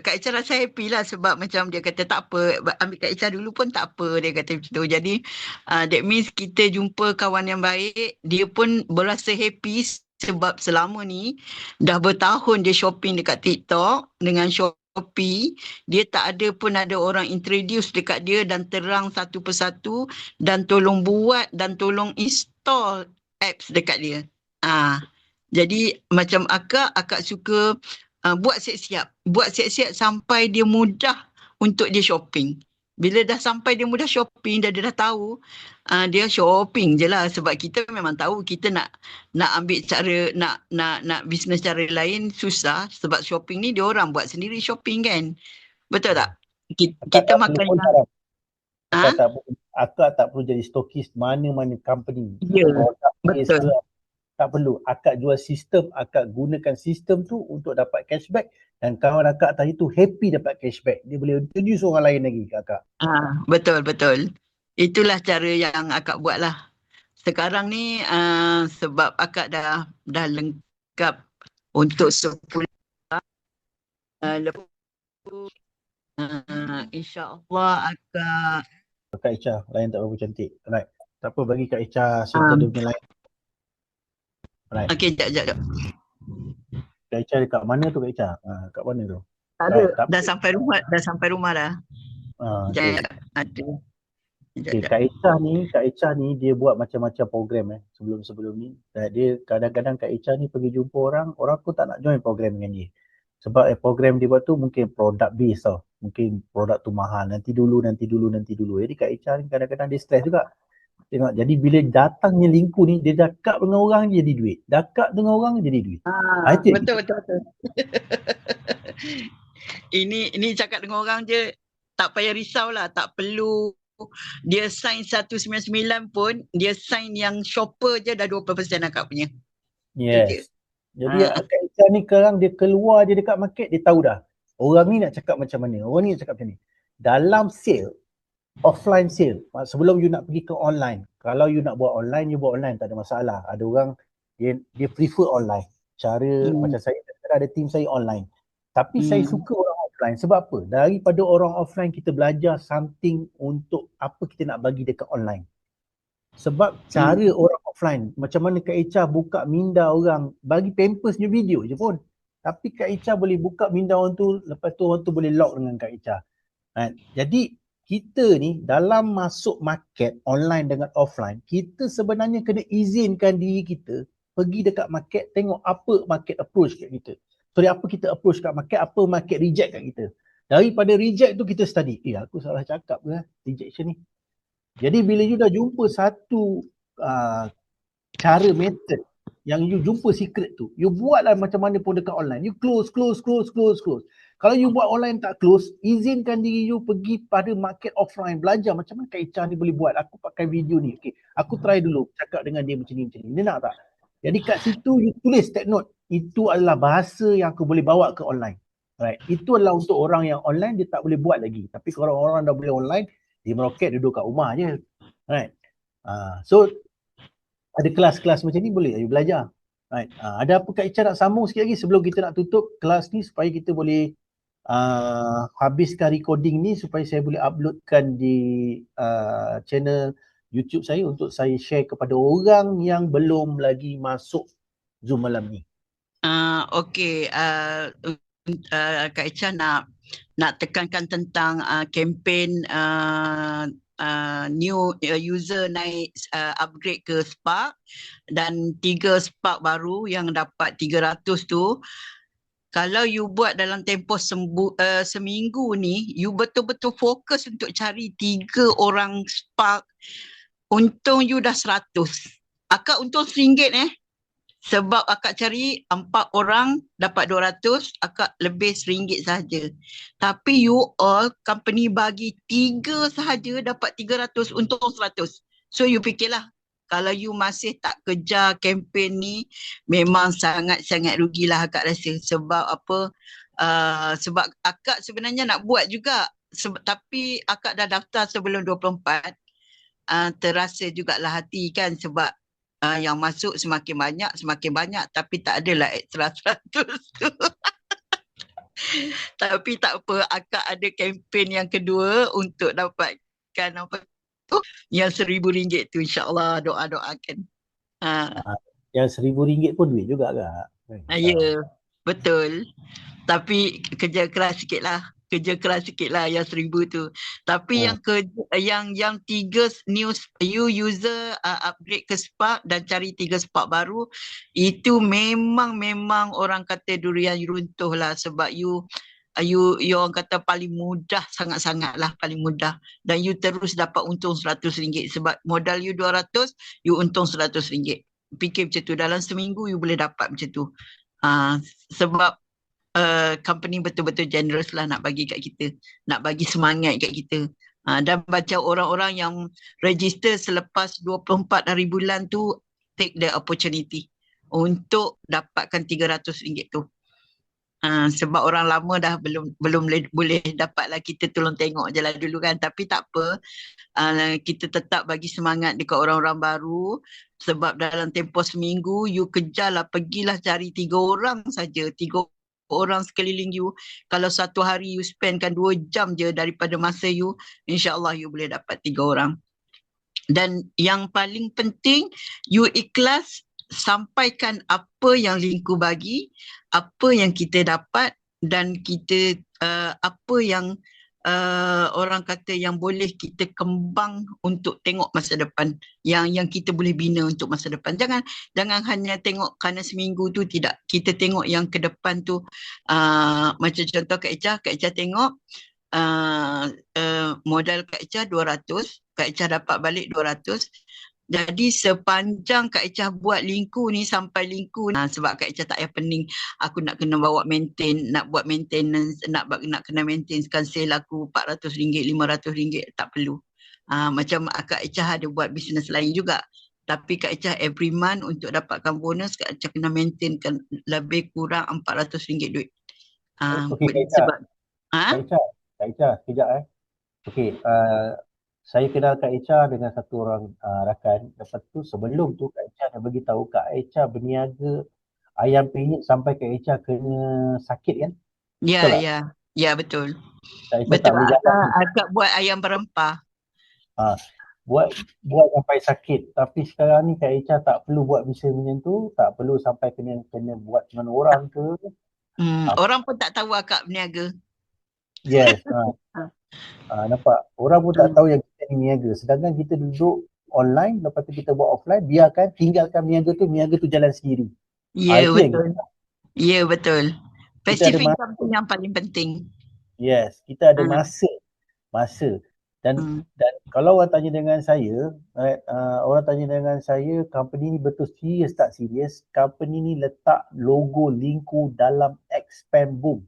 Kak Echa rasa happy lah, sebab macam dia kata tak apa, ambil Kak Echa dulu pun tak apa, dia kata macam tu. Jadi that means kita jumpa kawan yang baik, dia pun berasa happy sebab selama ni dah bertahun dia shopping dekat TikTok dengan Shopee, dia tak ada pun ada orang introduce dekat dia dan terang satu persatu dan tolong buat dan tolong install apps dekat dia. Jadi macam akak suka buat siap-siap sampai dia mudah untuk dia shopping. Bila dah sampai dia mudah shopping, dia dah tahu, dia shopping je lah. Sebab kita memang tahu kita nak ambil cara, nak bisnes cara lain susah. Sebab shopping ni dia orang buat sendiri shopping kan. Betul tak? Kita makan
akak tak perlu jadi stokis mana-mana company.
Ya, betul.
Tak perlu. Akak jual sistem, akak gunakan sistem tu untuk dapat cashback, dan kawan akak tadi tu happy dapat cashback. Dia boleh introduce orang lain lagi kat akak.
Betul. Itulah cara yang akak buat lah. Sekarang ni sebab akak dah lengkap untuk 10 lepas tu insya-Allah akak
Kak Echa lain tak berapa cantik. Alright. Tak apa, bagi Kak Echa settle dia punya lain. Right.
Okey, jap.
Kak Echa dekat mana tu Kak Echa? Kat mana tu?
Tak ada. Dah sampai rumah dah.
Okay.
Ada.
Kak Echa ni dia buat macam-macam program sebelum ni. Dia kadang-kadang Kak Echa ni pergi jumpa orang pun tak nak join program dengan dia. Sebab program dia buat tu mungkin product based tau. Mungkin produk tu mahal. Nanti dulu. Jadi Kak Echa ni kadang-kadang dia stress juga. Tengok, jadi bila datangnya lingku ni, dia cakap dengan orang jadi duit. Cakap dengan orang jadi duit.
Betul. Ini cakap dengan orang je, tak payah risau lah. Tak perlu dia sign 199 pun, dia sign yang shopper je dah 20% akak punya.
Yes. Jadi Kak Echa ni sekarang dia keluar je dekat market, dia tahu dah orang ni nak cakap macam mana, orang ni nak cakap macam ni. Dalam sale, offline sale, sebelum you nak pergi ke online, kalau you nak buat online, you buat online, tak ada masalah. Ada orang dia prefer online. Cara macam saya ada team saya online. Tapi saya suka orang offline. Sebab apa? Daripada orang offline kita belajar something untuk apa kita nak bagi dekat online. Sebab cara orang offline, macam mana Kak Echa buka minda orang, bagi Pampers je video je pun. Tapi Kak Echa boleh buka minda orang tu, lepas tu orang tu boleh lock dengan Kak Echa. Jadi kita ni dalam masuk market online dengan offline, kita sebenarnya kena izinkan diri kita pergi dekat market, tengok apa market approach kat kita. Apa kita approach kat market, apa market reject kat kita. Daripada reject tu kita study, aku salah cakap ke rejection ni. Jadi bila you dah jumpa satu cara method yang you jumpa secret tu, you buatlah macam mana pun dekat online. You close. Kalau you buat online tak close, izinkan diri you pergi pada market offline, belajar macam mana Kak Echa ni boleh buat. Aku pakai video ni, okay, aku try dulu cakap dengan dia macam ni. Dia nak tak? Jadi kat situ you tulis take note, itu adalah bahasa yang aku boleh bawa ke online. Right. Itu adalah untuk orang yang online dia tak boleh buat lagi. Tapi kalau orang dah boleh online, dia meroket duduk kat rumah je. Right. So ada kelas-kelas macam ni boleh you belajar. Right. Ada apa Kak Echa nak sambung sikit lagi sebelum kita nak tutup kelas ni supaya kita boleh habiskan recording ni supaya saya boleh uploadkan di channel YouTube saya untuk saya share kepada orang yang belum lagi masuk Zoom malam ni.
Okey, Kak Echa nak tekankan tentang kempen new user naik upgrade ke Spark, dan 3 Spark baru yang dapat 300 tu, kalau you buat dalam tempoh seminggu ni, you betul-betul fokus untuk cari 3 orang Spark, untung you dah 100. Akak untung RM1 sebab akak cari 4 orang dapat 200, akak lebih RM1 saja. Tapi you all company bagi 3 sahaja dapat 300, untung 100. So you fikirlah, kalau you masih tak kejar kempen ni, memang sangat-sangat rugilah akak rasa. Sebab apa? Sebab akak sebenarnya nak buat juga, tapi akak dah daftar sebelum 24. Terasa jugalah hati kan, sebab yang masuk semakin banyak, tapi tak adalah extra 100 tu. Tapi tak apa, akak ada kempen yang kedua untuk dapatkan apa tu, yang RM1,000 tu, insyaAllah doakan.
Yang RM1,000 pun duit juga Kak.
Ya, betul. Tapi kerja keras sikit lah yang RM1,000 tu. Tapi yang 3 new user upgrade ke Spark dan cari 3 Spark baru, itu memang orang kata durian runtuh lah, sebab you orang kata paling mudah, sangat-sangat lah paling mudah, dan you terus dapat untung RM100 sebab modal you 200, you untung RM100. Fikir macam tu, dalam seminggu you boleh dapat macam tu. Sebab company betul-betul generous lah nak bagi kat kita, nak bagi semangat kat kita. Dan baca orang-orang yang register selepas 24 hari bulan tu, take the opportunity untuk dapatkan RM300 tu. Sebab orang lama dah belum boleh dapat lah, kita tolong tengok je lah dulu kan. Tapi tak apa, kita tetap bagi semangat dekat orang-orang baru. Sebab dalam tempoh seminggu, you kejarlah, pergilah cari 3 orang saja, 3 orang sekeliling you. Kalau satu hari you spendkan 2 jam je daripada masa you, insyaAllah you boleh dapat 3 orang. Dan yang paling penting, you ikhlas sampaikan apa yang lingku bagi, apa yang kita dapat, dan kita apa yang orang kata yang boleh kita kembang untuk tengok masa depan, yang kita boleh bina untuk masa depan. Jangan hanya tengok kerana seminggu tu, tidak. Kita tengok yang ke depan tu. Macam contoh Kak Echa tengok modal Kak Echa 200, Kak Echa dapat balik 200. Jadi sepanjang Kak Echa buat lingku ni, sampai lingku ni, sebab Kak Echa tak payah pening, aku nak kena bawa maintain, nak buat maintenance, nak kena maintainkan sale aku RM400, RM500, tak perlu. Macam Kak Echa ada buat bisnes lain juga, tapi Kak Echa every month untuk dapatkan bonus, Kak Echa kena maintainkan lebih kurang RM400 duit.
Okey Kak Echa, Kak Echa sekejap Okey, saya kenal Kak Echa dengan satu orang rakan. Lepas tu sebelum tu Kak Echa dah bagi tahu Kak Echa berniaga ayam penyet sampai Kak Echa kena sakit kan?
Ya betul.
Kak Echa
betul,
tak boleh jalan.
Akak buat ayam berempah.
Buat sampai sakit. Tapi sekarang ni Kak Echa tak perlu buat bisnes macam tu, tak perlu sampai kena buat dengan orang ke.
Orang pun tak tahu akak berniaga.
Yes. Nampak? Orang pun tak tahu yang kita ni niaga. Sedangkan kita duduk online, lepas tu kita buat offline, biarkan, tinggalkan niaga tu jalan sendiri.
Ya, betul. Ya, betul. Passive income tu yang paling penting.
Yes, kita ada masa. Dan kalau orang tanya dengan saya, company ni betul serius tak serius, company ni letak logo Linku dalam Expandboom.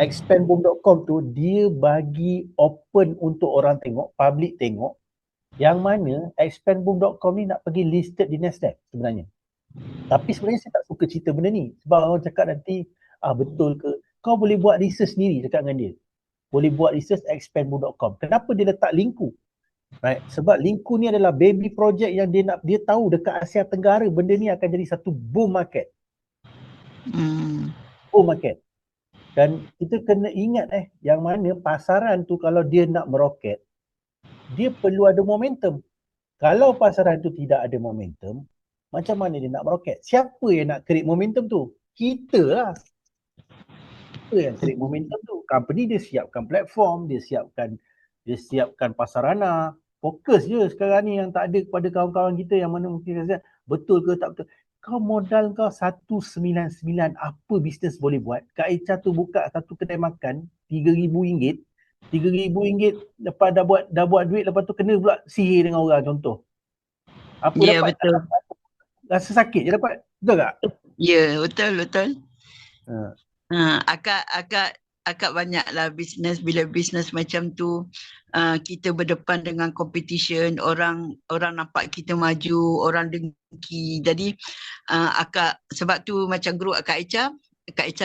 Expandboom.com tu dia bagi open untuk orang tengok, public tengok, yang mana Expandboom.com ni nak pergi listed di Nasdaq sebenarnya. Tapi sebenarnya saya tak suka cerita benda ni sebab orang cakap nanti betul ke, kau boleh buat research sendiri cakap dengan dia. Boleh buat research Expandboom.com. Kenapa dia letak Linku? Right? Sebab Linku ni adalah baby project yang dia tahu dekat Asia Tenggara benda ni akan jadi satu boom market. Boom market. Dan kita kena ingat yang mana pasaran tu kalau dia nak meroket, dia perlu ada momentum. Kalau pasaran tu tidak ada momentum, macam mana dia nak meroket? Siapa yang nak create momentum tu? Kita lah. Kita yang create momentum tu. Company dia siapkan platform, dia siapkan pasarana. Fokus je sekarang ni yang tak ada kepada kawan-kawan kita yang mana mungkin kata, betul ke tak betul. Kau modal kau 199, apa bisnes boleh buat? Kak Echa tu buka satu kedai makan RM3,000. RM3,000 lepas dah buat duit, lepas tu kena pula sihir dengan orang contoh. Apa dapat?
Betul.
Rasa sakit je dapat. Betul tak?
Ya, betul. Agak banyaklah bisnes, bila bisnes macam tu kita berdepan dengan competition, orang nampak kita maju, orang dengki. Jadi sebab tu macam grup Kak Echa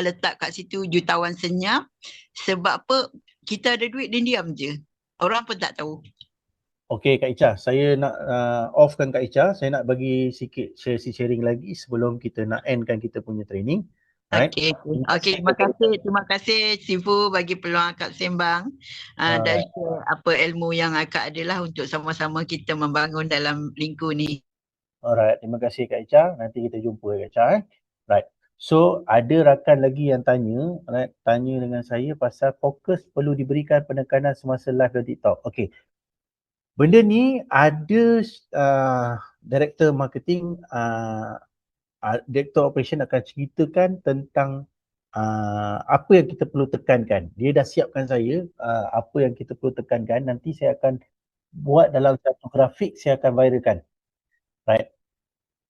letak kat situ jutawan senyap. Sebab apa? Kita ada duit dan diam je. Orang pun tak tahu.
Okey Kak Echa, saya nak offkan Kak Echa. Saya nak bagi sikit sharing lagi sebelum kita nak endkan kita punya training. Right?
Terima kasih Sifu bagi peluang akak sembang dan share apa ilmu yang akak adalah untuk sama-sama kita membangun dalam Linku ni.
Alright, terima kasih Kak Echa. Nanti kita jumpa Kak Echa. Right. So ada rakan lagi yang tanya dengan saya pasal fokus perlu diberikan penekanan semasa live di TikTok. Okey. Benda ni ada director marketing, director operation akan ceritakan tentang apa yang kita perlu tekankan. Dia dah siapkan saya apa yang kita perlu tekankan. Nanti saya akan buat dalam satu grafik, saya akan viralkan. Right.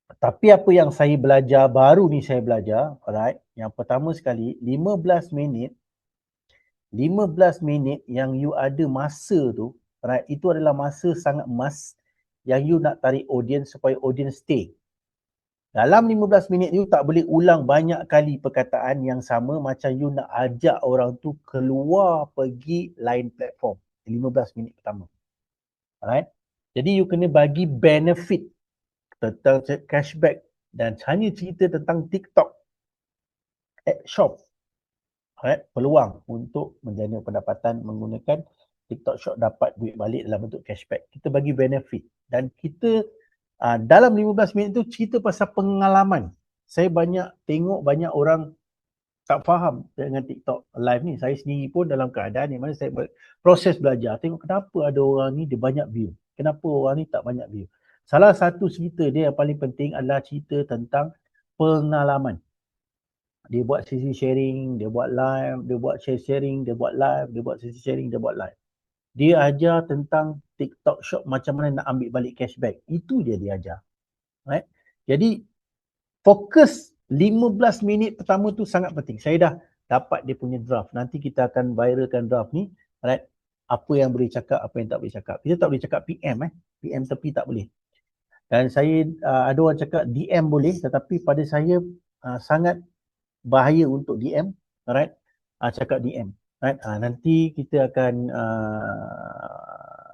Tapi apa yang saya belajar, baru ni saya belajar, right. Yang pertama sekali, 15 minit yang you ada masa tu, right, itu adalah masa sangat emas yang you nak tarik audience supaya audience stay. Dalam 15 minit you tak boleh ulang banyak kali perkataan yang sama macam you nak ajak orang tu keluar pergi lain platform. 15 minit pertama. Alright. Jadi you kena bagi benefit tentang cashback dan hanya cerita tentang TikTok shop. Alright. Peluang untuk menjana pendapatan menggunakan TikTok shop, dapat duit balik dalam bentuk cashback. Kita bagi benefit dan kita dalam 15 minit tu cerita pasal pengalaman. Saya banyak tengok banyak orang tak faham dengan TikTok live ni. Saya sendiri pun dalam keadaan yang mana saya proses belajar. Tengok kenapa ada orang ni dia banyak view. Kenapa orang ni tak banyak view. Salah satu cerita dia yang paling penting adalah cerita tentang pengalaman. Dia buat sesi sharing, dia buat live, dia buat sharing, dia buat live, dia buat sesi sharing, dia buat live. Dia ajar tentang TikTok shop macam mana nak ambil balik cashback. Itu dia ajar. Right? Jadi fokus 15 minit pertama tu sangat penting. Saya dah dapat dia punya draft. Nanti kita akan viralkan draft ni. Right? Apa yang boleh cakap, apa yang tak boleh cakap. Kita tak boleh cakap PM. PM tepi tak boleh. Dan saya ada orang cakap DM boleh, tetapi pada saya sangat bahaya untuk DM. Right? Cakap DM. Right? Nanti kita akan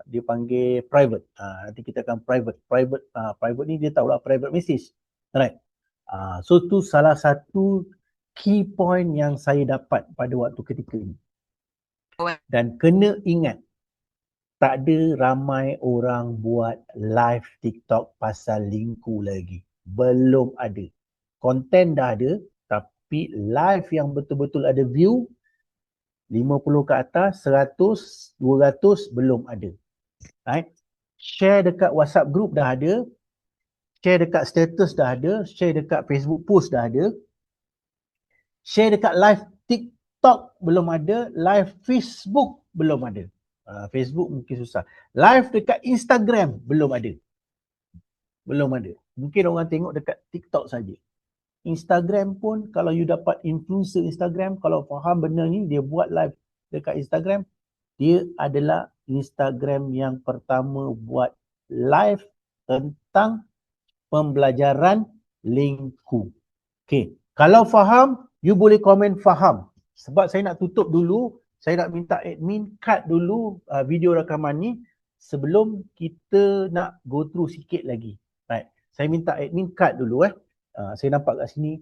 dia panggil private. Nanti kita akan private ni dia tahulah private message. Right? So tu salah satu key point yang saya dapat pada waktu ketika ini. Dan kena ingat, tak ada ramai orang buat live TikTok pasal Linku lagi. Belum ada. Konten dah ada, tapi live yang betul-betul ada view 50 ke atas, 100, 200 belum ada. Right? Share dekat WhatsApp group dah ada. Share dekat status dah ada. Share dekat Facebook post dah ada. Share dekat live TikTok belum ada. Live Facebook belum ada. Facebook mungkin susah. Live dekat Instagram belum ada. Belum ada. Mungkin orang tengok dekat TikTok saja. Instagram pun kalau you dapat influencer Instagram, kalau faham benda ni, dia buat live dekat Instagram, dia adalah Instagram yang pertama buat live tentang pembelajaran Lingku. Okay. Kalau faham, you boleh komen faham. Sebab saya nak tutup dulu, saya nak minta admin cut dulu video rakaman ni sebelum kita nak go through sikit lagi. Right. Saya minta admin cut dulu saya nampak kat sini.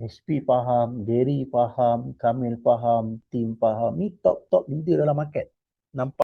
SP faham, Gary faham, Kamil faham, Tim faham. Ni top leader dalam market. Nampak